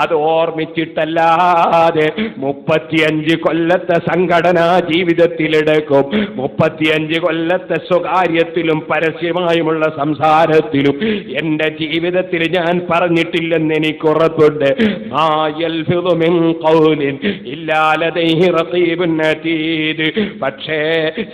അത് ഓർമ്മിച്ചിട്ടല്ലാതെ 35 കൊല്ലത്തെ സംഘടനാ ജീവിതത്തിലെടുക്കും, 35 കൊല്ലത്തെ സ്വകാര്യത്തിലും പരസ്യമായുമുള്ള സംസാരത്തിലും എന്റെ ജീവിതത്തിൽ ഞാൻ പറഞ്ഞിട്ടില്ലെന്ന് എനിക്ക് ഉറപ്പുണ്ട്. മാ യൽഫിദു മിൻ ഖൗലിൻ ഇല്ലാ ലദൈഹി റഖീബുൻ അതീദ്. പക്ഷേ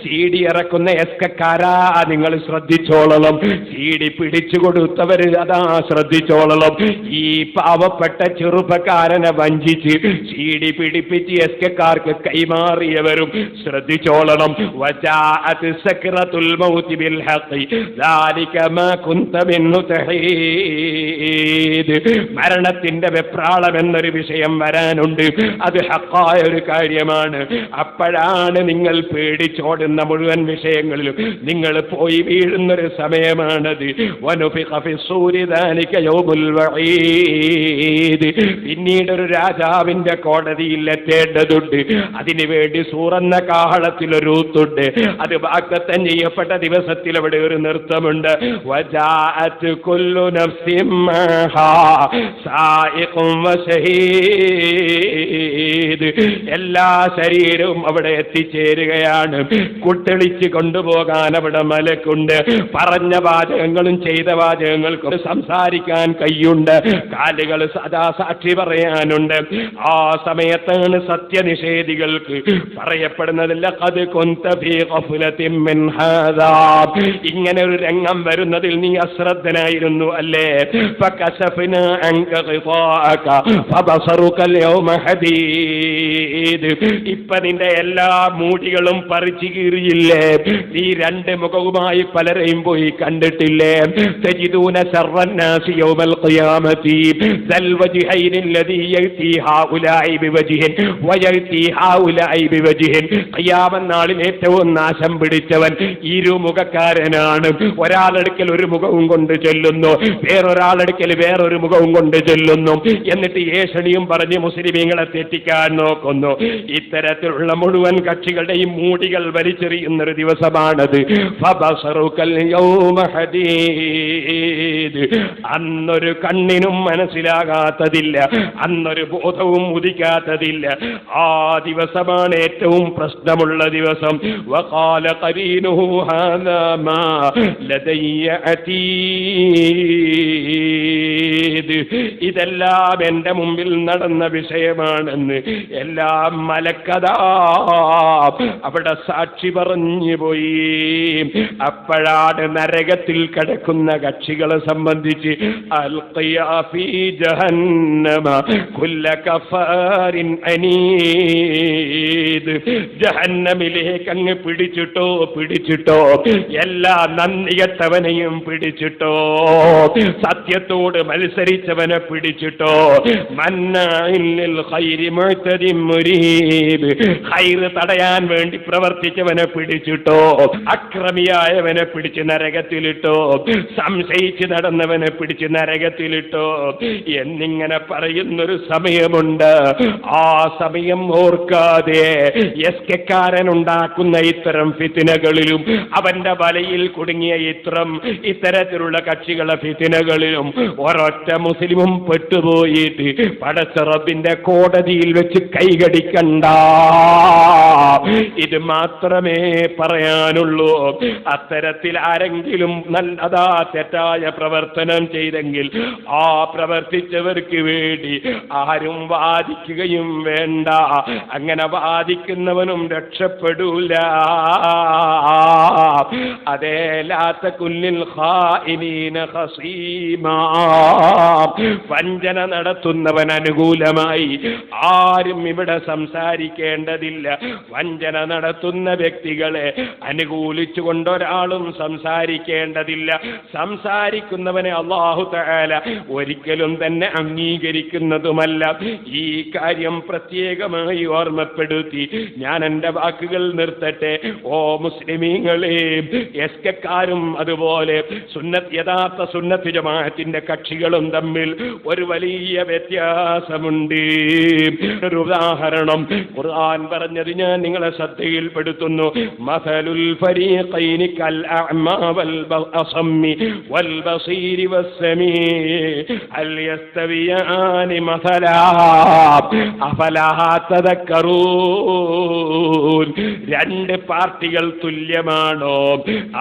CD ഇറക്കുന്ന എസ്കക്കാരാ നിങ്ങൾ ശ്രദ്ധിച്ചോളണം, CD പിടിച്ചു കൊടുത്തവര് അതാ ശ്രദ്ധിച്ചോളണം. ഈ പാവപ്പെട്ട ചെറുപ്പക്കാരനെ വഞ്ചിച്ച് CD പിടിപ്പിച്ച് എസ്കക്കാർക്ക് കൈമാറിയവരും ശ്രദ്ധിച്ചോളണം. വജാഅത് സക്റത്തുൽ മൗതി ബിൽ ഹഖ് ദാലിക മാ കുൻത മിൻഹു തഹീദ്. മരണത്തിന്റെ വെപ്രാളം എന്നൊരു വിഷയം വരാനുണ്ട്. അത് ഹഖായ ഒരു കാര്യമാണ്. അപ്പോഴാണ് നിങ്ങൾ പേടിച്ചോടുന്ന മുഴുവൻ വിഷയങ്ങളിലും നിങ്ങൾ പോയി വീഴുന്നൊരു സമയമാണത്. വനുഫിഖ ഫിസ്സൂരി ദാലിക യൗമുൽ വഈദ്. പിന്നീട് ഒരു രാജാവിന്റെ കോടതിയിൽ എത്തേണ്ടതുണ്ട്. അതിനുവേണ്ടി സൂറന്ന കാഹളത്തിലൊരൂത്തുണ്ട്. അത് വാഗ്ദത്തം ചെയ്യപ്പെട്ട ദിവസത്തിൽ അവിടെ ഒരു നൃത്തമുണ്ട്. വജാഅത് കുല്ലു നഫ്സിൻ മാഹാ സായിഖുൻ വശഹീദ്. എല്ലാ ശരീരവും അവിടെ എത്തിച്ചേരുകയാണ്. കുട്ടിളിച്ച് കൊണ്ടുപോകാൻ അവിടെ മലക്കുണ്ട്. പറഞ്ഞ വാചകങ്ങളും ചെയ്ത വാചകങ്ങൾക്കും സംസാരിക്കാൻ കയ്യുണ്ട്. കാലുകൾ സദാ സാക്ഷി പറയാനുണ്ട്. ആ സമയത്താണ് സത്യനിഷേധികൾക്ക് പറയപ്പെടുന്നത് ലഖദ് കുൻത ഫീ ഖഫ്ലത്തിൻ മിൻ ഹാദാ. ഇങ്ങനെ ഒരു രംഗം വരുന്നതിൽ നീ അശ്രദ്ധനായിരുന്നു അല്ലേ? ഫകശഫ്നാ അൻക ഖിതാഅക ഫബസറുക അൽയൗമ ഹദീദ്. ഇപ്പ നിന്റെ എല്ലാ മൂടികളും പറിച്ചു കീറിയില്ലേ? നീ രണ്ട് മുഖവുമായി പലരെയും പോയി കണ്ടിട്ടില്ലേ? തജിദൂന ശർറന്നാസി യൗമൽ ഖിയാമത്തി ദൽ വജ്ഹൈനി അല്ലദീ യഅതി ഹൗലാഇ ബിവജ്ഹിൻ വയഅതി ഹൗലാഇ ബിവജ്ഹിൻ. ഖിയാമത്ത് നാളിൽ ഏറ്റവും നാശം പിടിച്ചവൻ ഇരുമുഖക്കാരനാണ്. ഒരാളെടുക്കൽ ഒരു മുഖവും കൊണ്ട് ചെല്ലുന്നു, വേറൊരാളെടുക്കൽ വേറൊരു മുഖവും കൊണ്ട് ചെല്ലുന്നു. എന്നിട്ട് ഏഷണിയും പറഞ്ഞ് മുസ്ലിമീങ്ങളെ തെറ്റിക്കാൻ നോക്കുന്നു. ഇത്തരത്തിലുള്ള മുഴുവൻ കക്ഷികളുടെയും മൂടികൾ വലിച്ചെറിയുന്നൊരു ദിവസമാണത്. ഫബസറുകൽ യൗമ ഹദീദ്. അന്നൊരു കണ്ണിനും മനസ്സിലാകാത്തതില്ല, അന്നൊരു ബോധവും ഉദിക്കാത്തതില്ല. ആ ദിവസമാണ് ഏറ്റവും പ്രശ്നമുള്ള ദിവസം. വഖാല ഖരീനുഹു ഹാദാ മാ ലദയ്യ അതീദ്. ഇതെല്ലാം എന്റെ മുമ്പിൽ നടന്ന വിഷയമാണെന്ന് എല്ലാം മലക്കതാ അവിടെ സാക്ഷി പറഞ്ഞു പോയി. അപ്പോഴാണ് നരകത്തിൽ കിടക്കുന്ന കക്ഷികളെ സംബന്ധിച്ച് അൽഖിയാ ഫീ ജഹന്നമ കുല്ല കഫാരിൻ അനീദ്. ജഹന്നമിലേക്ക് അങ്ങ് പിടിച്ചിട്ടോ എല്ലാ നന്ദികെട്ടവനെയും പിടിച്ചിട്ടോ, സത്യത്തോട് മത്സരിച്ചവനെ പിടിച്ചിട്ടോ, മന്നാഇൻ ലിൽ ഖൈരി മുഅ്തദിൻ മുരീബ്. ഖൈർ തടയാൻ വേണ്ടി പ്രവർത്തിച്ചവനെ പിടിച്ചിട്ടോ, അക്രമിയായവനെ പിടിച്ച് നരകത്തിലിട്ടോ, സംശയിച്ച് നടന്നവനെ പിടിച്ച് നരകത്തിലിട്ടോ എന്നിങ്ങനെ പറയുന്നൊരു സമയമുണ്ട്. ആ സമയം ഓർക്കാതെ എസ്കെക്കാരൻ ഉണ്ടാക്കുന്ന ഇത്തരം ഫിത്നകളിലും അവന്റെ വലയിൽ കുടുങ്ങിയ ഇത്തരത്തിലുള്ള കക്ഷികളെ ഫിത്നകളിലും ഒരൊറ്റ മുസ്ലിമും പെട്ടുപോയിട്ട് പടച്ച റബ്ബിന്റെ കോടതിയിൽ വെച്ച് കൈകടിക്കണ്ട. ഇത് മാത്രമേ പറയാനുള്ളൂ. അത്തരത്തിൽ ആരെങ്കിലും നല്ലതാ തെറ്റായ പ്രവർത്തനം ചെയ്തെങ്കിൽ ആ പ്രവർത്തിച്ചവർക്ക് വേണ്ടി ആരും വാദിക്കുകയും വേണ്ട. അങ്ങനെ വാദിക്കുന്നവനും രക്ഷപ്പെടൂല. അതേ ലാത്ത കുല്ലിൽ ഖായിനീന ഖസീമാ, വഞ്ചന നടത്തുന്നവൻ അനുകൂലമായി ആരും ഇവിടെ സംസാരിക്കേണ്ടതില്ല. വഞ്ചന നടത്തുന്ന വ്യക്തികളെ അനുകൂലിച്ചു കൊണ്ടൊരാളും സംസാരിക്കേണ്ടതില്ല. സംസാരിക്കുന്നവനെ അല്ലാഹു തആല ഒരിക്കലും തന്നെ അംഗീകരിക്കുന്നതുമല്ല. ഈ കാര്യം പ്രത്യേകമായി ഓർമ്മപ്പെടുത്തി ഞാൻ എൻ്റെ വാക്കുകൾ നിർത്തട്ടെ. ഓ മുസ്ലിമീങ്ങളെ, എസ്കക്കാരും അതുപോലെ യഥാർത്ഥ സുന്നത്ത് ജമാഅത്തിന്റെ കക്ഷികളും തമ്മിൽ ഒരു വലിയ വ്യത്യാസമുണ്ട്. ഒരു ഉദാഹരണം ഖുർആൻ പറഞ്ഞത് ഞാൻ നിങ്ങളെ ശ്രദ്ധയിൽപ്പെടുത്തുന്നു. മസലുൽ ഫരീഖൈനി കൽ അഅ്മാ വൽ അസമ്മി വൽ ബസീരി വസ്സമീ ഹൽ യസ്തവിയാനി മസലാ അഫലാ തദക്കറൂൻ. രണ്ട് പാർട്ടികൾ തുല്യമാണോ?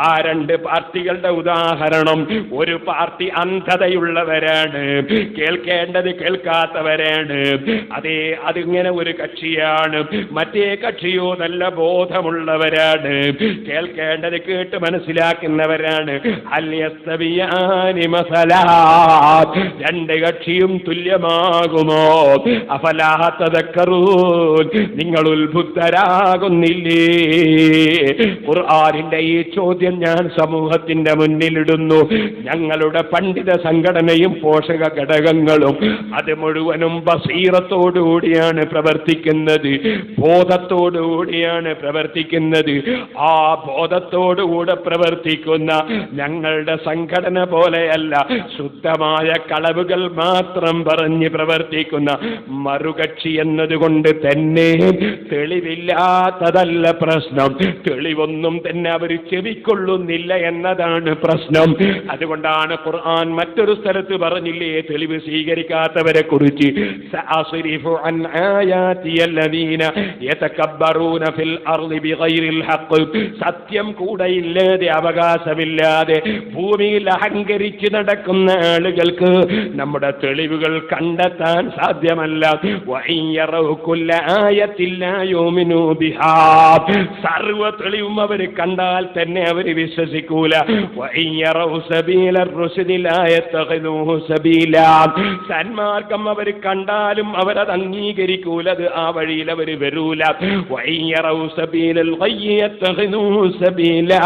ആ രണ്ട് പാർട്ടികളുടെ ഉദാഹരണം, ഒരു പാർട്ടി അന്ധതയുള്ളവരാണ്, കേൾക്കേണ്ടത് കേൾക്കാത്തവരാണ്. അതേ, അതിങ്ങനെ ഒരു കക്ഷിയാണ്. മറ്റേ കക്ഷിയോ നല്ല ബോധമുള്ളവരാണ്, കേൾക്കേണ്ടത് കേട്ട് മനസ്സിലാക്കുന്നവരാണ്. ഹൽ യസ്തവിയാനി മസലാ, രണ്ട് കക്ഷിയും തുല്യമാകുമോ? അഫലാ തദക്കറൂൻ, നിങ്ങൾ ഉത്ബുദ്ധരാകുന്നില്ലേ? ഖുർആനിന്റെ ഈ ചോദ്യം ഞാൻ സമൂഹത്തിന്റെ മുന്നിലിടുന്നു. ഞങ്ങളുടെ പണ്ഡിത സംഘടനയും പോഷക ഘടകങ്ങളും അത് മുഴുവനും ബസീറത്തോടുകൂടിയാണ് പ്രവർത്തിക്കുന്നത്, ബോധത്തോടുകൂടിയാണ് പ്രവർത്തിക്കുന്നത്. ആ ബോധത്തോടുകൂടെ പ്രവർത്തിക്കുന്ന ഞങ്ങളുടെ സംഘടന പോലെയല്ല ശുദ്ധമായ കളവുകൾ മാത്രം പറഞ്ഞ് പ്രവർത്തിക്കുന്ന മറുകക്ഷി എന്നതുകൊണ്ട് തന്നെ തെളിവില്ലാത്തതല്ല പ്രശ്നം, തെളിവൊന്നും തന്നെ അവർ ചെവിക്കൊള്ളുന്നില്ല എന്നതാണ് പ്രശ്നം. അതുകൊണ്ടാണ് ഖുർആൻ മറ്റൊരു സ്ഥലത്ത് പറഞ്ഞില്ലേ തെളിവ് സ്വീകരിക്കാത്തവരെ കുറിച്ച്, സഅസ്രിഫു അൻ ആയാതിയല്ലദീന യതകബ്ബറൂന ഫിൽ അർളി ബിഗൈറിൽ ഹഖ്, സത്യം കൂടെയില്ലാതെ അവകാശമില്ലാതെ ഭൂമിയിൽ അഹങ്കരിച്ച് നടക്കുന്ന ആളുകൾക്ക് നമ്മുടെ തെളിവുകൾ കണ്ടെത്താൻ സാധ്യമല്ല. വഇയറൗ കുല്ല ആയത്തിൻ ലാ യുമിനു ബിഹാ, സർവ തെളിവും അവർ കണ്ടാൽ തന്നെ അവർ വിശ്വസിക്കൂല. വഇയറൗ സബീലർ റുശ്ദി ലാ യത്തഖിദൂഹു സബീലാ, സന്മാർഗം അവർ കണ്ടാലും അവരത് അംഗീകരിക്കൂല, അത് ആ വഴിയിൽ അവർ വരൂല. വഇയറൗ സബീലൽ ഗയ്യി യത്തഖിദൂഹു സബീലാ,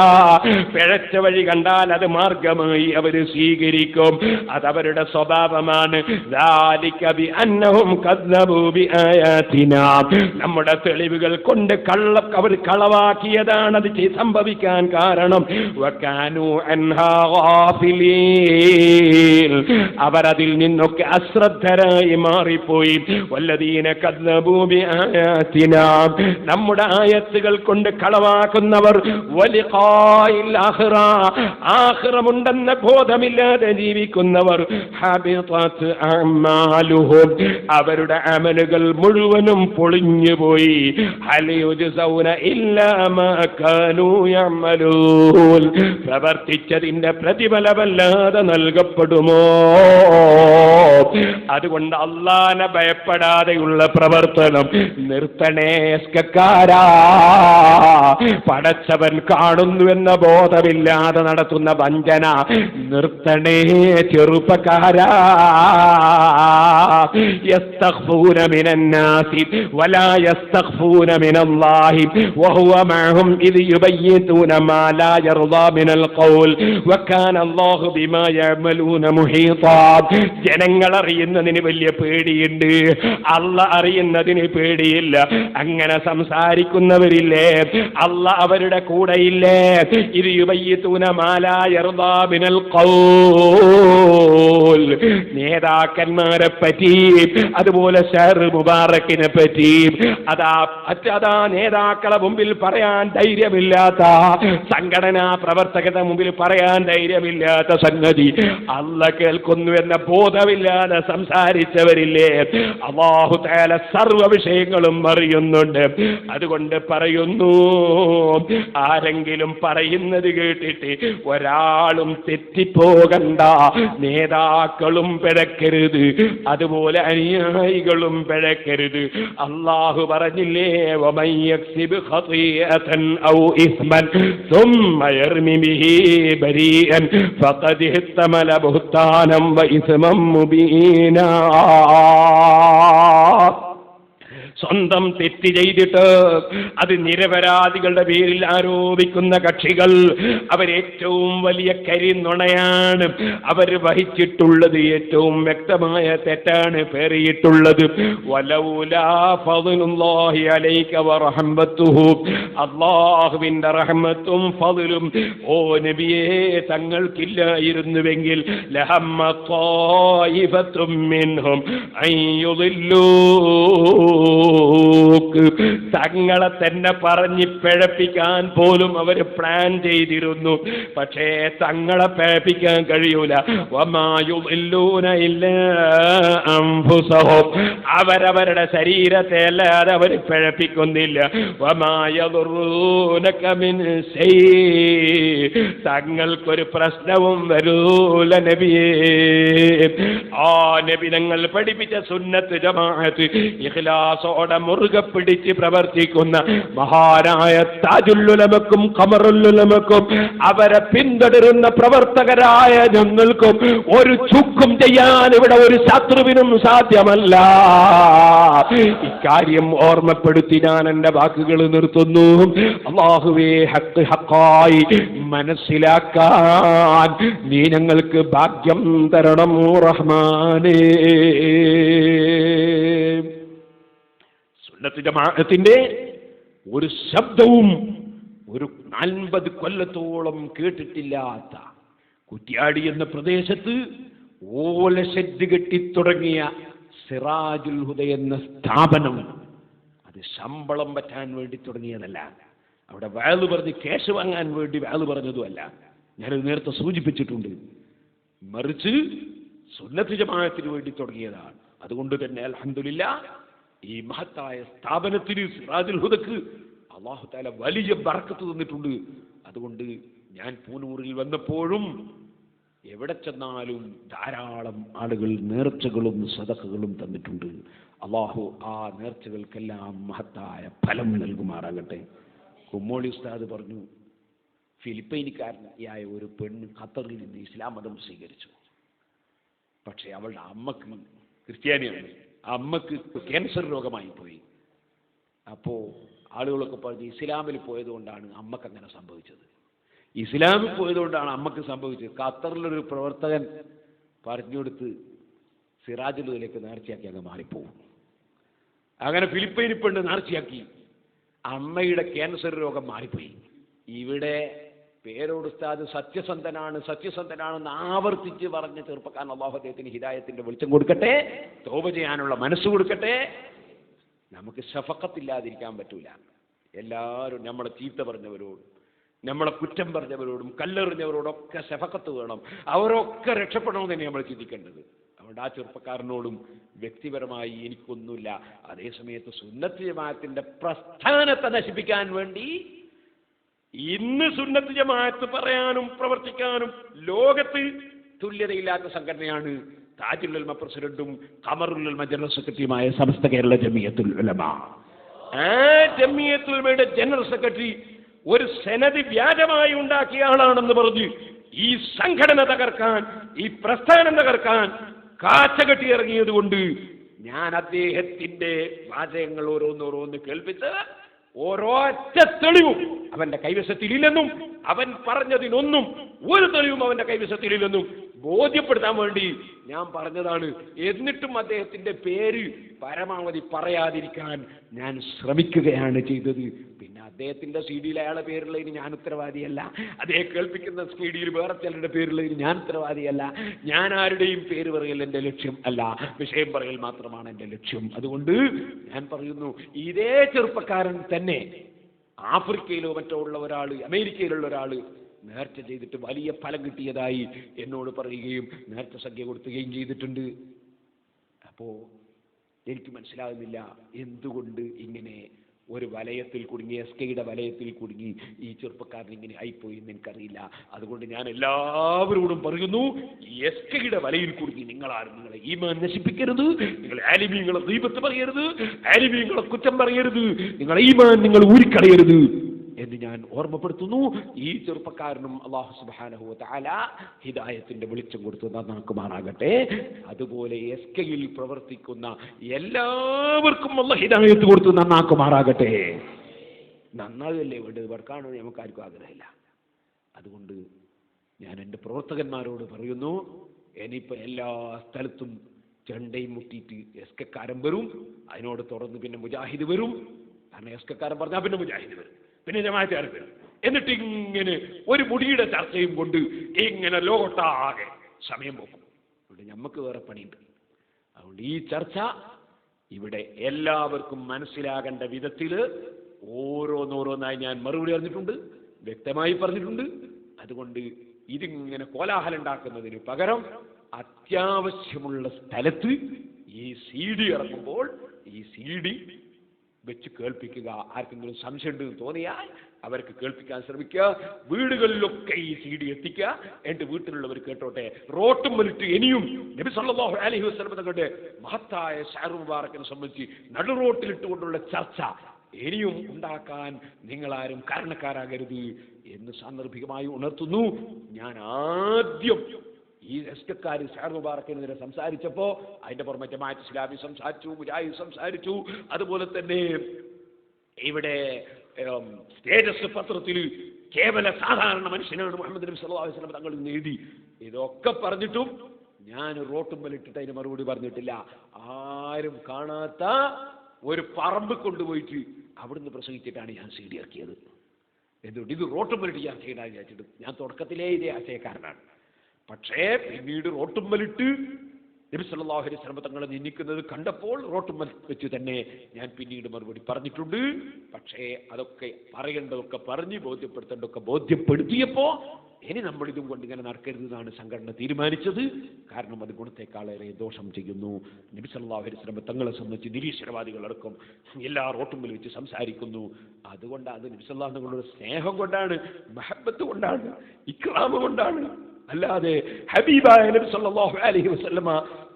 പിഴച്ച വഴി കണ്ടാൽ അത് മാർഗമായി അവർ സ്വീകരിക്കും. അതവരുടെ സ്വഭാവമാണ്. ذَلِكَ بِأَنَّهُمْ كَذَّبُوا بِآيَاتِنَا, നമ്മുടെ തെളിവുകൾ കൊണ്ട് അവർ കളവാക്കിയതാണ് അത് സംഭവിക്കാൻ കാരണം. وَكَانُوا عَنْهَا غَافِلِينَ, അവരതിൽ നിന്നൊക്കെ അശ്രദ്ധരായി മാറിപ്പോയി. وَالَّذِينَ كَذَّبُوا بِآيَاتِنَا, നമ്മുടെ ആയത്തുകൾ കൊണ്ട് കളവാക്കുന്നവർ വലിഖാഇൽ ആഖിറ, ആഖിറമുണ്ടെന്ന ബോധമില്ലാതെ ജീവിക്കുന്നവർ ഹബിതത് അഅമാലുഹും, അവരുടെ അമലുകൾ മുഴുവനും പൊളിഞ്ഞുപോയി. ഹൽ യുജ്സൗന ഇല്ലാ മാ കാനൂ യഅമലൂൻ, പ്രവർത്തിച്ചതിന്റെ പ്രതിഫലമല്ലാതെ നൽകപ്പെടുമോ? അതുകൊണ്ട് അല്ലാഹനെ ഭയപ്പെടാതെയുള്ള പ്രവർത്തനം നിർത്തണേ എസ്കക്കാരാ. പടച്ചവൻ കാണുന്നുവെന്ന ബോധമില്ലാതെ നടത്തുന്ന വഞ്ചന നിർത്തണേ ചെറുപ്പക്കാരാ. യസ്തഖ്ഫൂന മിനന്നാസി വലാ യസ്തഖ്ഫൂന മിനല്ലാഹി വഹുവ മഅഹും ഇദ് യുബയ്യിതൂന മാ ലാ യർദാ മിനൽ ഖൗൽ വകാന അല്ലാഹു ബിമാ യഅമലൂന മുഹീതാ. ജനങ്ങൾ നിങ്ങൾ അറിയുന്നതിന് വലിയ പേടിയുണ്ട്, അല്ല അറിയുന്നതിന് പേടിയില്ല. അങ്ങനെ സംസാരിക്കുന്നവരില്ലേ, അല്ല അവരുടെ കൂടെയില്ലേ? ഇത് യുബയ്യിതൂന മാ ലാ യർദാ മിനൽ ഖൗൽ. നേതാക്കന്മാരെ പറ്റി, അതുപോലെ ഷഹർ മുബാറക്കിനെ പറ്റി, അതാ നേതാക്കളെ മുമ്പിൽ പറയാൻ ധൈര്യമില്ലാത്ത, സംഘടനാ പ്രവർത്തകരുടെ മുമ്പിൽ പറയാൻ ധൈര്യമില്ലാത്ത സംഗതി അല്ല കേൾക്കുന്നു എന്ന ബോധമില്ലാതെ സംസാരിച്ചവരില്ലേ, അല്ലാഹു തആല സർവ്വ വിഷയങ്ങളും അറിയുന്നുണ്ട്. അതുകൊണ്ട് പറയുന്നു, ആരെങ്കിലും പറയുന്നത് കേട്ടിട്ട് ഒരാളും തെറ്റിപ്പോകണ്ട. നേതാക്കളും പിഴക്കരുത്, അതുപോലെ അനുയായികളും പിഴക്കരുത്. അല്ലാഹു പറഞ്ഞില്ലേ, വമൻ യക്സിബ് ഖതീഅതൻ ഔ ഇസ്മൻ ثم يرمي به بريئا فقد احتمل بهتانا وإثما مبينا. സ്വന്തം തെറ്റ് ചെയ്തിട്ട് അത് നിരപരാധികളുടെ പേരിൽ ആരോപിക്കുന്ന കക്ഷികൾ അവരേറ്റവും വലിയ കരിനുണയാണ്. അവർ വഹിച്ചിട്ടുള്ളത് ഏറ്റവും വ്യക്തമായ തെറ്റാണ് പേറിയിട്ടുള്ളത്. വലൗലാ ഫദ്ലുല്ലാഹി അലൈക വറഹ്മത്തുഹു, അല്ലാഹുവിന്റെ റഹ്മത്തും ഫദ്ലും ഓ നബിയേ തങ്ങൾക്കില്ലായിരുന്നുവെങ്കിൽ ലഹമ്മ ത്വായിഫത്തും മിൻഹും അൻ യുദില്ലൂ, തങ്ങളെ തന്നെ പറഞ്ഞ് പിഴപ്പിക്കാൻ പോലും അവർ പ്ലാൻ ചെയ്തിരുന്നു. പക്ഷേ തങ്ങളെ പിഴപ്പിക്കാൻ കഴിയൂല. വമാ യുദില്ലൂന ഇല്ലാ അൻഫുസഹും, അവരവരുടെ ശരീരത്തെ അല്ലാതെ അവർ പിഴപ്പിക്കുന്നില്ല. വമാ യദുറൂനക മിൻ ശൈ, തങ്ങൾക്കൊരു പ്രശ്നവും വരൂല നബിയേ. ആ നബി തങ്ങൾ പഠിപ്പിച്ച സുന്നത്ത് ജമാഅത്ത് ഇഖ്ലാസോടെ മുറുകെ പിടിച്ച് പ്രവർത്തിക്കുന്ന മഹാനായ താജുൽ ഉലമക്കും ഖമറുൽ ഉലമക്കും അവരെ പിന്തുടരുന്ന പ്രവർത്തകരായ ഞങ്ങൾക്കും ഒരു ചുക്കും ചെയ്യാൻ ഇവിടെ ഒരു ശത്രുവിനും സാധ്യമല്ല. ഇക്കാര്യം ഓർമ്മപ്പെടുത്തി ഞാൻ എന്റെ വാക്കുകൾ നിർത്തുന്നു. അല്ലാഹുവേ, ഹഖ് ഹഖായി മനസ്സിലാക്കാൻ നീ ഞങ്ങൾക്ക് ഭാഗ്യം തരണം റഹ്മാനേ. സുന്നത്ത് ജമാഅത്തിന്റെ ഒരു ശബ്ദവും ഒരു 40 കൊല്ലത്തോളം കേട്ടിട്ടില്ലാത്ത കുറ്റ്യാടി എന്ന പ്രദേശത്ത് ഓല ഷെഡ് കെട്ടിത്തുടങ്ങിയ സിറാജുൽ ഹുദ എന്ന സ്ഥാപനം അത് ശമ്പളം പറ്റാൻ വേണ്ടി തുടങ്ങിയതല്ല. അവിടെ വഅദ് പറഞ്ഞ് കേസ് വാങ്ങാൻ വേണ്ടി വഅദ് പറഞ്ഞതുമല്ല. ഞാനത് നേരത്തെ സൂചിപ്പിച്ചിട്ടുണ്ട്. മറിച്ച് സുന്നത്ത് ജമാഅത്തിന് വേണ്ടി തുടങ്ങിയതാണ്. അതുകൊണ്ട് തന്നെ അൽഹംദുലില്ലാഹ് ഈ മഹത്തായ സ്ഥാപനത്തിന് സിറാജുൽ ഹുദക്ക് അല്ലാഹു തആല വലിയ ബർക്കത്ത് തന്നിട്ടുണ്ട്. അതുകൊണ്ട് ഞാൻ പൂനൂറിൽ വന്നപ്പോഴും എവിടെ ചെന്നാലും ധാരാളം ആളുകൾ നേർച്ചകളും സദഖകളും തന്നിട്ടുണ്ട്. അല്ലാഹു ആ നേർച്ചകൾക്കെല്ലാം മഹത്തായ ഫലം നൽകുമാറാകട്ടെ. കുമ്മോളി ഉസ്താദ് പറഞ്ഞു, ഫിലിപ്പൈനിക്കാരനായ ഒരു പെണ്ണ് ഖത്തറിൽ നിന്ന് ഇസ്ലാം മതം സ്വീകരിച്ചു. പക്ഷേ അവളുടെ അമ്മക്ക് ക്രിസ്ത്യാനിയാണ്. അമ്മക്ക് ക്യാൻസർ രോഗമായി പോയി. അപ്പോൾ ആളുകളൊക്കെ പറഞ്ഞ് ഇസ്ലാമിൽ പോയതുകൊണ്ടാണ് അമ്മക്ക് അങ്ങനെ സംഭവിച്ചത്, ഇസ്ലാമിൽ പോയതുകൊണ്ടാണ് അമ്മക്ക് സംഭവിച്ചത്. ഖത്തറിലൊരു പ്രവർത്തകൻ പറഞ്ഞു കൊടുത്ത് സിറാജുൽ ഹുദയിലേക്ക് നേർച്ചയാക്കി അങ്ങ് മാറിപ്പോവും. അങ്ങനെ ഫിലിപ്പൈനിൽ പെണ്ണ് നേർച്ചയാക്കി, അമ്മയുടെ ക്യാൻസർ രോഗം മാറിപ്പോയി. ഇവിടെ പേരോട് ഉസ്താദ് സത്യസന്ധനാണെന്ന് ആവർത്തിച്ച് പറഞ്ഞ ചെറുപ്പക്കാരൻ അല്ലാഹു അദ്ദേഹത്തിന് ഹിദായത്തിന്റെ വെളിച്ചം കൊടുക്കട്ടെ, തൗബ ചെയ്യാനുള്ള മനസ്സ് കൊടുക്കട്ടെ. നമുക്ക് ശഫഖത്തില്ലാതിരിക്കാൻ പറ്റൂല. എല്ലാവരും നമ്മളെ ചീത്ത പറഞ്ഞവരോടും നമ്മളെ കുറ്റം പറഞ്ഞവരോടും കല്ലെറിഞ്ഞവരോടൊക്കെ ശഫഖത്ത് വേണം. അവരൊക്കെ രക്ഷപ്പെടണമെന്ന് തന്നെ നമ്മൾ ചിന്തിക്കേണ്ടത്. അതുകൊണ്ട് ആ ചെറുപ്പക്കാരനോടും വ്യക്തിപരമായി എനിക്കൊന്നുമില്ല. അതേസമയത്ത് സുന്നത്ത് ജമാഅത്തിന്റെ പ്രസ്ഥാനത്തെ നശിപ്പിക്കാൻ വേണ്ടി ഇന്ന് സുന്നത്ത് ജമാഅത്ത് പറയാനും പ്രവർത്തിക്കാനും ലോകത്ത് തുല്യതയില്ലാത്ത സംഘടനയാണ് താജുൽ ഉലമ പ്രസിഡന്റും ഖമറുൽ ഉലമ ജനറൽ സെക്രട്ടറിയുമായ സമസ്ത കേരള ജമിയത്തുൽ ഉലമ. ആ ജമിയത്തുൽ ഉലമയുടെ ജനറൽ സെക്രട്ടറി ഒരു സനദ് വ്യാജമായി ഉണ്ടാക്കിയ ആളാണെന്ന് പറഞ്ഞ് ഈ സംഘടന തകർക്കാൻ, ഈ പ്രസ്ഥാനം തകർക്കാൻ കാച്ചകെട്ടി ഇറങ്ങിയത് കൊണ്ട് ഞാൻ അദ്ദേഹത്തിന്റെ വാചകങ്ങൾ ഓരോന്നോരോന്ന് കേൾപ്പിച്ച് ഓരോറ്റ തെളിവും അവന്റെ കൈവശത്തിലില്ലെന്നും അവൻ പറഞ്ഞതിനൊന്നും ഒരു തെളിവും അവന്റെ കൈവശത്തിലില്ലെന്നും ബോധ്യപ്പെടുത്താൻ വേണ്ടി ഞാൻ പറഞ്ഞതാണ്. എന്നിട്ടും അദ്ദേഹത്തിന്റെ പേര് പരമാവധി പറയാതിരിക്കാൻ ഞാൻ ശ്രമിക്കുകയാണ് ചെയ്തത്. പിന്നെ അദ്ദേഹത്തിന്റെ CD-യിൽ അയാളെ പേരുള്ളതിന് ഞാൻ ഉത്തരവാദിയല്ല, അദ്ദേഹം കേൾപ്പിക്കുന്ന CD-യിൽ വേറെ ചിലരുടെ പേരുള്ളതിന് ഞാൻ ഉത്തരവാദിയല്ല. ഞാൻ ആരുടെയും പേര് പറയൽ എൻ്റെ ലക്ഷ്യം അല്ല, വിഷയം പറയൽ മാത്രമാണ് എൻ്റെ ലക്ഷ്യം. അതുകൊണ്ട് ഞാൻ പറയുന്നു, ഇതേ ചെറുപ്പക്കാരൻ തന്നെ ആഫ്രിക്കയിലോ മറ്റോ ഉള്ള ഒരാൾ, അമേരിക്കയിലുള്ള ഒരാൾ നേർച്ച ചെയ്തിട്ട് വലിയ ഫലം കിട്ടിയതായി എന്നോട് പറയുകയും നേർച്ച സംഖ്യ കൊടുക്കുകയും ചെയ്തിട്ടുണ്ട്. അപ്പോ എനിക്ക് മനസ്സിലാകുന്നില്ല എന്തുകൊണ്ട് ഇങ്ങനെ ഒരു വലയത്തിൽ കുടുങ്ങി, SKയുടെ വലയത്തിൽ കുടുങ്ങി ഈ ചെറുപ്പക്കാരൻ ഇങ്ങനെ ആയിപ്പോയി എന്ന് എനിക്കറിയില്ല. അതുകൊണ്ട് ഞാൻ എല്ലാവരോടും പറയുന്നു, ഈ SKയുടെ വലയിൽ കുടുങ്ങി നിങ്ങളാരും നിങ്ങളെ ഈമാൻ നശിപ്പിക്കരുത്, നിങ്ങൾ ആലിമീങ്ങളെ ഗീബത്ത് പറയരുത്, ആലിമീങ്ങളെ കുറ്റം പറയരുത്, നിങ്ങളെ ഈമാൻ നിങ്ങൾ ഊരിക്കളയരുത് എന്ന് ഞാൻ ഓർമ്മപ്പെടുത്തുന്നു. ഈ ചെറുപ്പക്കാരനും അല്ലാഹു സുബ്ഹാനഹു വ തആല ഹിദായത്തിന്റെ വെളിച്ചം കൊടുത്ത് നന്നാക്കുമാറാകട്ടെ. അതുപോലെ SKയിൽ പ്രവർത്തിക്കുന്ന എല്ലാവർക്കും അല്ലാഹു ഹിദായത്ത് കൊടുത്ത് നന്നാക്കുമാറാകട്ടെ. നന്നാകല്ലേ വേണ്ടത്, വർക്കാണ് നമുക്കാർക്കും ആഗ്രഹമില്ല. അതുകൊണ്ട് ഞാൻ എൻ്റെ പ്രവർത്തകന്മാരോട് പറയുന്നു, ഇനിയിപ്പോൾ എല്ലാ സ്ഥലത്തും ചെണ്ടയും മുട്ടിയിട്ട് SKക്കാരൻ വരും, അതിനോട് തുടർന്ന് പിന്നെ മുജാഹിദ് വരും. കാരണം SKക്കാരൻ പറഞ്ഞാൽ പിന്നെ മുജാഹിദ് വരും, പിന്നെ ജമാഅത്തുകാർ വരും. എന്നിട്ട് ഇങ്ങനെ ഒരു മുടിയുടെ ചർച്ചയും കൊണ്ട് ഇങ്ങനെ ലോകത്താകെ സമയം പോക്കും. ഇവിടെ നമുക്ക് വേറെ പണിയുണ്ട്. അതുകൊണ്ട് ഈ ചർച്ച ഇവിടെ എല്ലാവർക്കും മനസ്സിലാകേണ്ട വിധത്തിൽ ഓരോന്നോരോന്നായി ഞാൻ മറുപടി പറഞ്ഞിട്ടുണ്ട്, വ്യക്തമായി പറഞ്ഞിട്ടുണ്ട്. അതുകൊണ്ട് ഇതിങ്ങനെ കോലാഹലം ഉണ്ടാക്കുന്നതിന് പകരം അത്യാവശ്യമുള്ള സ്ഥലത്ത് ഈ CD ഇറങ്ങുമ്പോൾ ഈ CD വെച്ച് കേൾപ്പിക്കുക. ആർക്കെങ്കിലും സംശയം ഉണ്ടെന്ന് തോന്നിയാൽ അവർക്ക് കേൾപ്പിക്കാൻ ശ്രമിക്കുക. വീടുകളിലൊക്കെ ഈ CD എത്തിക്കുക. എന്നിട്ട് വീട്ടിലുള്ളവർ കേട്ടോട്ടെ. റോട്ടും വലിട്ട് ഇനിയും നബി സല്ലല്ലാഹു അലൈഹി വസല്ലം തങ്ങളുടെ മഹത്തായ ശഅർ മുബാറക്കിനെ സംബന്ധിച്ച് നടുറോട്ടിലിട്ടുകൊണ്ടുള്ള ചർച്ച ഇനിയും ഉണ്ടാക്കാൻ നിങ്ങളാരും കാരണക്കാരാകരുത് എന്ന് സാന്ദർഭികമായി ഉണർത്തുന്നു. ഞാൻ ആദ്യം ഈ SKക്കാർ ശഅർ മുബാറക്കിനെതിരെ സംസാരിച്ചപ്പോൾ അതിന്റെ പുറമെ ജമാഅത്ത് ഇസ്ലാമി സംസാരിച്ചു, മുജാഹിദ് സംസാരിച്ചു. അതുപോലെ തന്നെ ഇവിടെ സ്റ്റേറ്റസ് പത്രത്തിൽ കേവല സാധാരണ മനുഷ്യനാണ് മുഹമ്മദ് നബി സല്ലല്ലാഹു അലൈഹി വസല്ലം തങ്ങൾ എഴുതി. ഇതൊക്കെ പറഞ്ഞിട്ടും ഞാൻ റോട്ടുമ്പലിട്ടിട്ട് അതിന് മറുപടി പറഞ്ഞിട്ടില്ല. ആരും കാണാത്ത ഒരു പറമ്പ് കൊണ്ടുപോയിട്ട് അവിടുന്ന് പ്രസംഗിച്ചിട്ടാണ് ഞാൻ CD ഇറക്കിയത്. എന്തുകൊണ്ട് ഇത് റോട്ടുമ്പലിട്ട് ഞാൻ ചെയ്യണമെന്ന് വിചാരിച്ചിട്ട് ഞാൻ തുടക്കത്തിലേ ഇതേ ആശയക്കാരനാണ്. പക്ഷേ പിന്നീട് റോട്ടുമ്പലിട്ട് നബി സല്ലല്ലാഹു അലൈഹി വസല്ലം തങ്ങളെ നിന്ദിക്കുന്നത് കണ്ടപ്പോൾ റോട്ടുമ്മൽ വെച്ച് തന്നെ ഞാൻ പിന്നീട് മറുപടി പറഞ്ഞിട്ടുണ്ട്. പക്ഷേ അതൊക്കെ പറയേണ്ടതൊക്കെ പറഞ്ഞ് ബോധ്യപ്പെടുത്തേണ്ടതൊക്കെ ബോധ്യപ്പെടുത്തിയപ്പോൾ ഇനി നമ്മളിതും കൊണ്ട് ഇങ്ങനെ നടക്കരുതെന്നാണ് സംഘടന തീരുമാനിച്ചത്. കാരണം അത് ഗുണത്തെക്കാളേറെ ദോഷം ചെയ്യുന്നു. നബി സല്ലല്ലാഹു അലൈഹി വസല്ലം തങ്ങളെ സംബന്ധിച്ച് നിരീശ്വരവാദികളടക്കം എല്ലാ റോട്ടുമ്പിൽ വെച്ച് സംസാരിക്കുന്നു. അതുകൊണ്ട് അത് നബി സല്ലല്ലാഹു അലൈഹി വസല്ലം സ്നേഹം കൊണ്ടാണ്, മഹബത്ത് കൊണ്ടാണ്, ഇക്റാമ കൊണ്ടാണ്. അല്ലാതെ ഹബീബായ നബി സല്ലല്ലാഹു അലൈഹി വസല്ലമ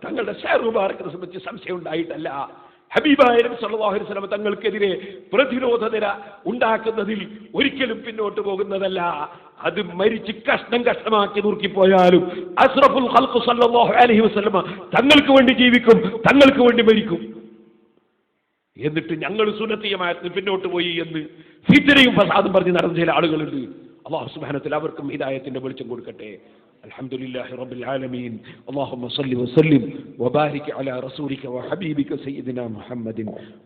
തങ്ങളുടെ ശഅർ മുബാറക്കിനെ സംബന്ധിച്ച് സംശയം ഉണ്ടായിട്ടല്ല. ഹബീബായ നബി സല്ലല്ലാഹു അലൈഹി വസല്ലമ തങ്ങൾക്കെതിരെ പ്രതിരോധനിര ഉണ്ടാക്കുന്നതിൽ ഒരിക്കലും പിന്നോട്ട് പോകുന്നതല്ല. അത് മരിച്ച് കഷ്ണം കഷ്ണമാക്കി നുറുക്കിപ്പോയാലും അസ്റഫുൽ ഖൽഖ് സല്ലല്ലാഹു അലൈഹി വസല്ലമ തങ്ങൾക്ക് വേണ്ടി ജീവിക്കും, തങ്ങൾക്ക് വേണ്ടി മരിക്കും. എന്നിട്ട് ഞങ്ങൾ സുന്നത്തിയമായത്തിന് പിന്നോട്ട് പോയി എന്ന് ഫിത്നയും ഫസാദും പറഞ്ഞ് നടന്ന ചില ആളുകളുണ്ട്. അല്ലാഹു സുബ്ഹാനഹു വ തആല അവർക്കും ഹിദായത്തിന്റെ വെളിച്ചം കൊടുക്കട്ടെ. الحمدلله رب العالمين. اللهم صل وسلم وبارك على رسولك وحبيبك سيدنا محمد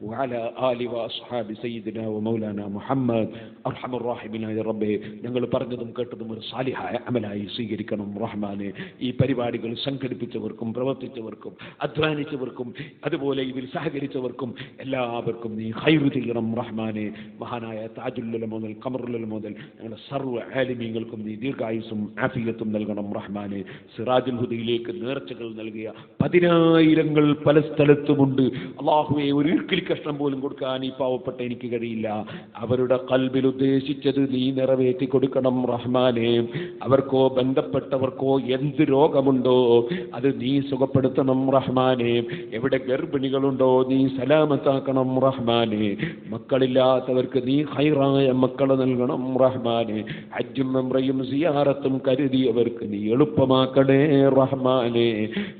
وعلى آله وأصحاب سيدنا ومولانا محمد. أرحم الراحمين يا رب. ഞങ്ങൾ പറഞ്ഞതും കേട്ടതും ഒരു സാലിഹായ അമലായി സ്വീകരിക്കണം റഹ്മാനെ. ഈ പരിപാടികൾ സംഘടിപ്പിച്ചവർക്കും പ്രവർത്തിച്ചവർക്കും അധ്വാനിച്ചവർക്കും അതുപോലെ ഇതിൽ സഹകരിച്ചവർക്കും എല്ലാവർക്കും നീ ഖൈറ് ചെയ്യണം റഹ്മാനെ. മഹാനായ താജുൽ മുതൽ ഖമറുൽ മുതൽ ഞങ്ങളുടെ സർവ്വ ആലിമീങ്ങൾക്കും നീ ദീർഘായുസ്സും ആഫിയത്തും നൽകണം റഹ്മാനെ. സിറാജുൽ ഹുദയിലേക്ക് നേർച്ചകൾ നൽകിയ 10,000 പല സ്ഥലത്തുമുണ്ട്. അള്ളാഹുവെ, ഒരു ഇർക്കിലി കഷ്ണം പോലും കൊടുക്കാൻ ഈ പാവപ്പെട്ട എനിക്ക് കഴിയില്ല. അവരുടെ ഖൽബിൽ ഉദ്ദേശിച്ചത് നീ നിറവേറ്റി കൊടുക്കണം റഹ്മാനെ. അവർക്കോ ബന്ധപ്പെട്ടവർക്കോ എന്ത് രോഗമുണ്ടോ അത് നീ സുഖപ്പെടുത്തണം റഹ്മാനെ. എവിടെ ഗർഭിണികളുണ്ടോ നീ സലാമത്താക്കണം റഹ്മാനെ. മക്കളില്ലാത്തവർക്ക് നീ ഖൈറായ മക്കളെ നൽകണം റഹ്മാനെ. ഹജ്ജും ഉംറയും സിയാറത്തും കരുതിയവർക്ക് നീ നീ എളുപ്പമാക്കണേ റഹ്മാനെ.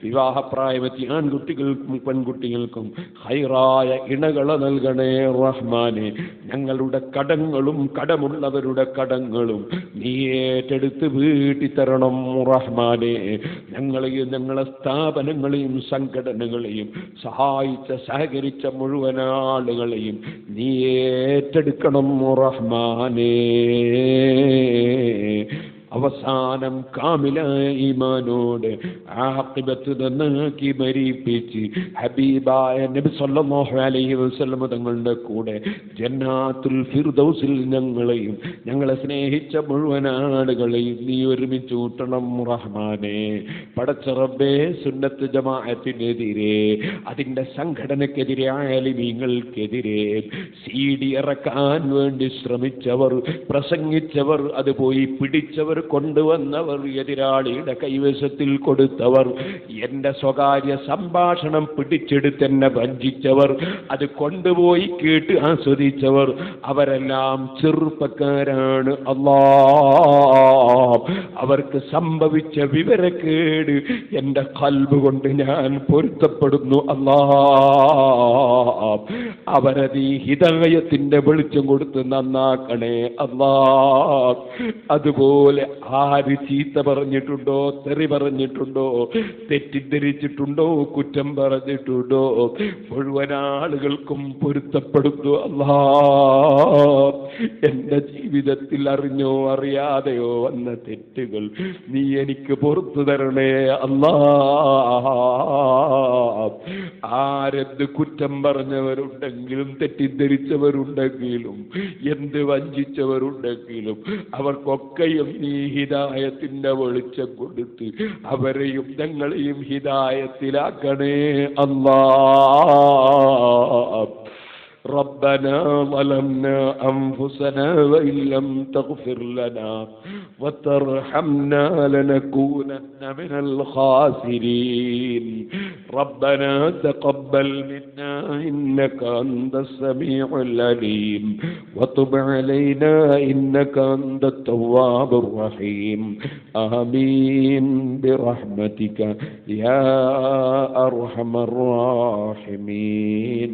വിവാഹപ്രായമെത്തി ആൺകുട്ടികൾക്കും പെൺകുട്ടികൾക്കും ഹൈറായ ഇണകളെ നൽകണേ റഹ്മാനെ. ഞങ്ങളുടെ കടങ്ങളും കടമുള്ളവരുടെ കടങ്ങളും നീ ഏറ്റെടുത്ത് വീട്ടി തരണം റഹ്മാനെ. ഞങ്ങളെയും ഞങ്ങളെ സ്ഥാപനങ്ങളെയും സംഘടനകളെയും സഹായിച്ച സഹകരിച്ച മുഴുവൻ ആളുകളെയും നീ ഏറ്റെടുക്കണം റഹ്മാനേ. അവസാനം കാമിലായ ഈമാനോട് ആഖിബത്ത് നന്നാക്കി മരിപ്പിച്ച് ഹബീബായ നബി സല്ലല്ലാഹു അലൈഹി വസല്ലം തങ്ങളുടെ കൂടെ ജന്നാത്തുൽ ഫിർദൗസിൽ ഞങ്ങളെയും ഞങ്ങളെ സ്നേഹിച്ച മുഴുവൻ ആളുകളെയും നീ ഒരുമിച്ച് കൂട്ടണം റഹ്മാനെ. പടച്ച റബ്ബേ, സുന്നത്ത് ജമാഅത്തിനെതിരെ, അതിൻ്റെ സംഘടനക്കെതിരെ, ആലിമീങ്ങൾക്കെതിരെ CD ഇറക്കാൻ വേണ്ടി ശ്രമിച്ചവർ, പ്രസംഗിച്ചവർ, അത് പോയി പിടിച്ചവർ, കൊണ്ടുവന്നവർ, എതിരാളിയുടെ കൈവശത്തിൽ കൊടുത്തവർ, എന്റെ സ്വകാര്യ സംഭാഷണം പിടിച്ചെടുത്ത് എന്നെ വഞ്ചിച്ചവർ, അത് കൊണ്ടുപോയി കേട്ട് ആസ്വദിച്ചവർ, അവരെല്ലാം ചെറുപ്പക്കാരാണ്. അല്ലാഹ്, അവർക്ക് സംഭവിച്ച വിവരക്കേട് എന്റെ ഖൽബ് കൊണ്ട് ഞാൻ പൊരുത്തപ്പെടുന്നു. അല്ലാഹ്, അവരത് ഈ ഹിദായത്തിന്റെ വെളിച്ചം കൊടുത്ത് നന്നാക്കണേ. അല്ലാഹ്, അതുപോലെ ആര് ചീത്ത പറഞ്ഞിട്ടുണ്ടോ, തെറി പറഞ്ഞിട്ടുണ്ടോ, തെറ്റിദ്ധരിച്ചിട്ടുണ്ടോ, കുറ്റം പറഞ്ഞിട്ടുണ്ടോ, മുഴുവൻ ആളുകൾക്കും പൊരുത്തപ്പെടുന്നു. അല്ലാഹ്, എന്റെ ജീവിതത്തിൽ അറിഞ്ഞോ അറിയാതെയോ വന്ന തെറ്റുകൾ നീ എനിക്ക് പുറത്തു തരണേ. അല്ലാഹ്, ആരെന്ത് കുറ്റം പറഞ്ഞവരുണ്ടെങ്കിലും, തെറ്റിദ്ധരിച്ചവരുണ്ടെങ്കിലും, എന്ത് വഞ്ചിച്ചവരുണ്ടെങ്കിലും, അവർക്കൊക്കെയും നീ ഹിദായത്തിന്റെ വെളിച്ചം കൊടുത്ത് അവരെയും ഞങ്ങളെയും ഹിദായത്തിലാക്കണേ. അല്ലാഹ്, ربنا ظلمنا أنفسنا وإن لم تغفر لنا وترحمنا لنكونن من الخاسرين. ربنا تقبل منا إنك أنت السميع العليم وتب علينا إنك أنت التواب الرحيم. آمين برحمتك يا أرحم الراحمين.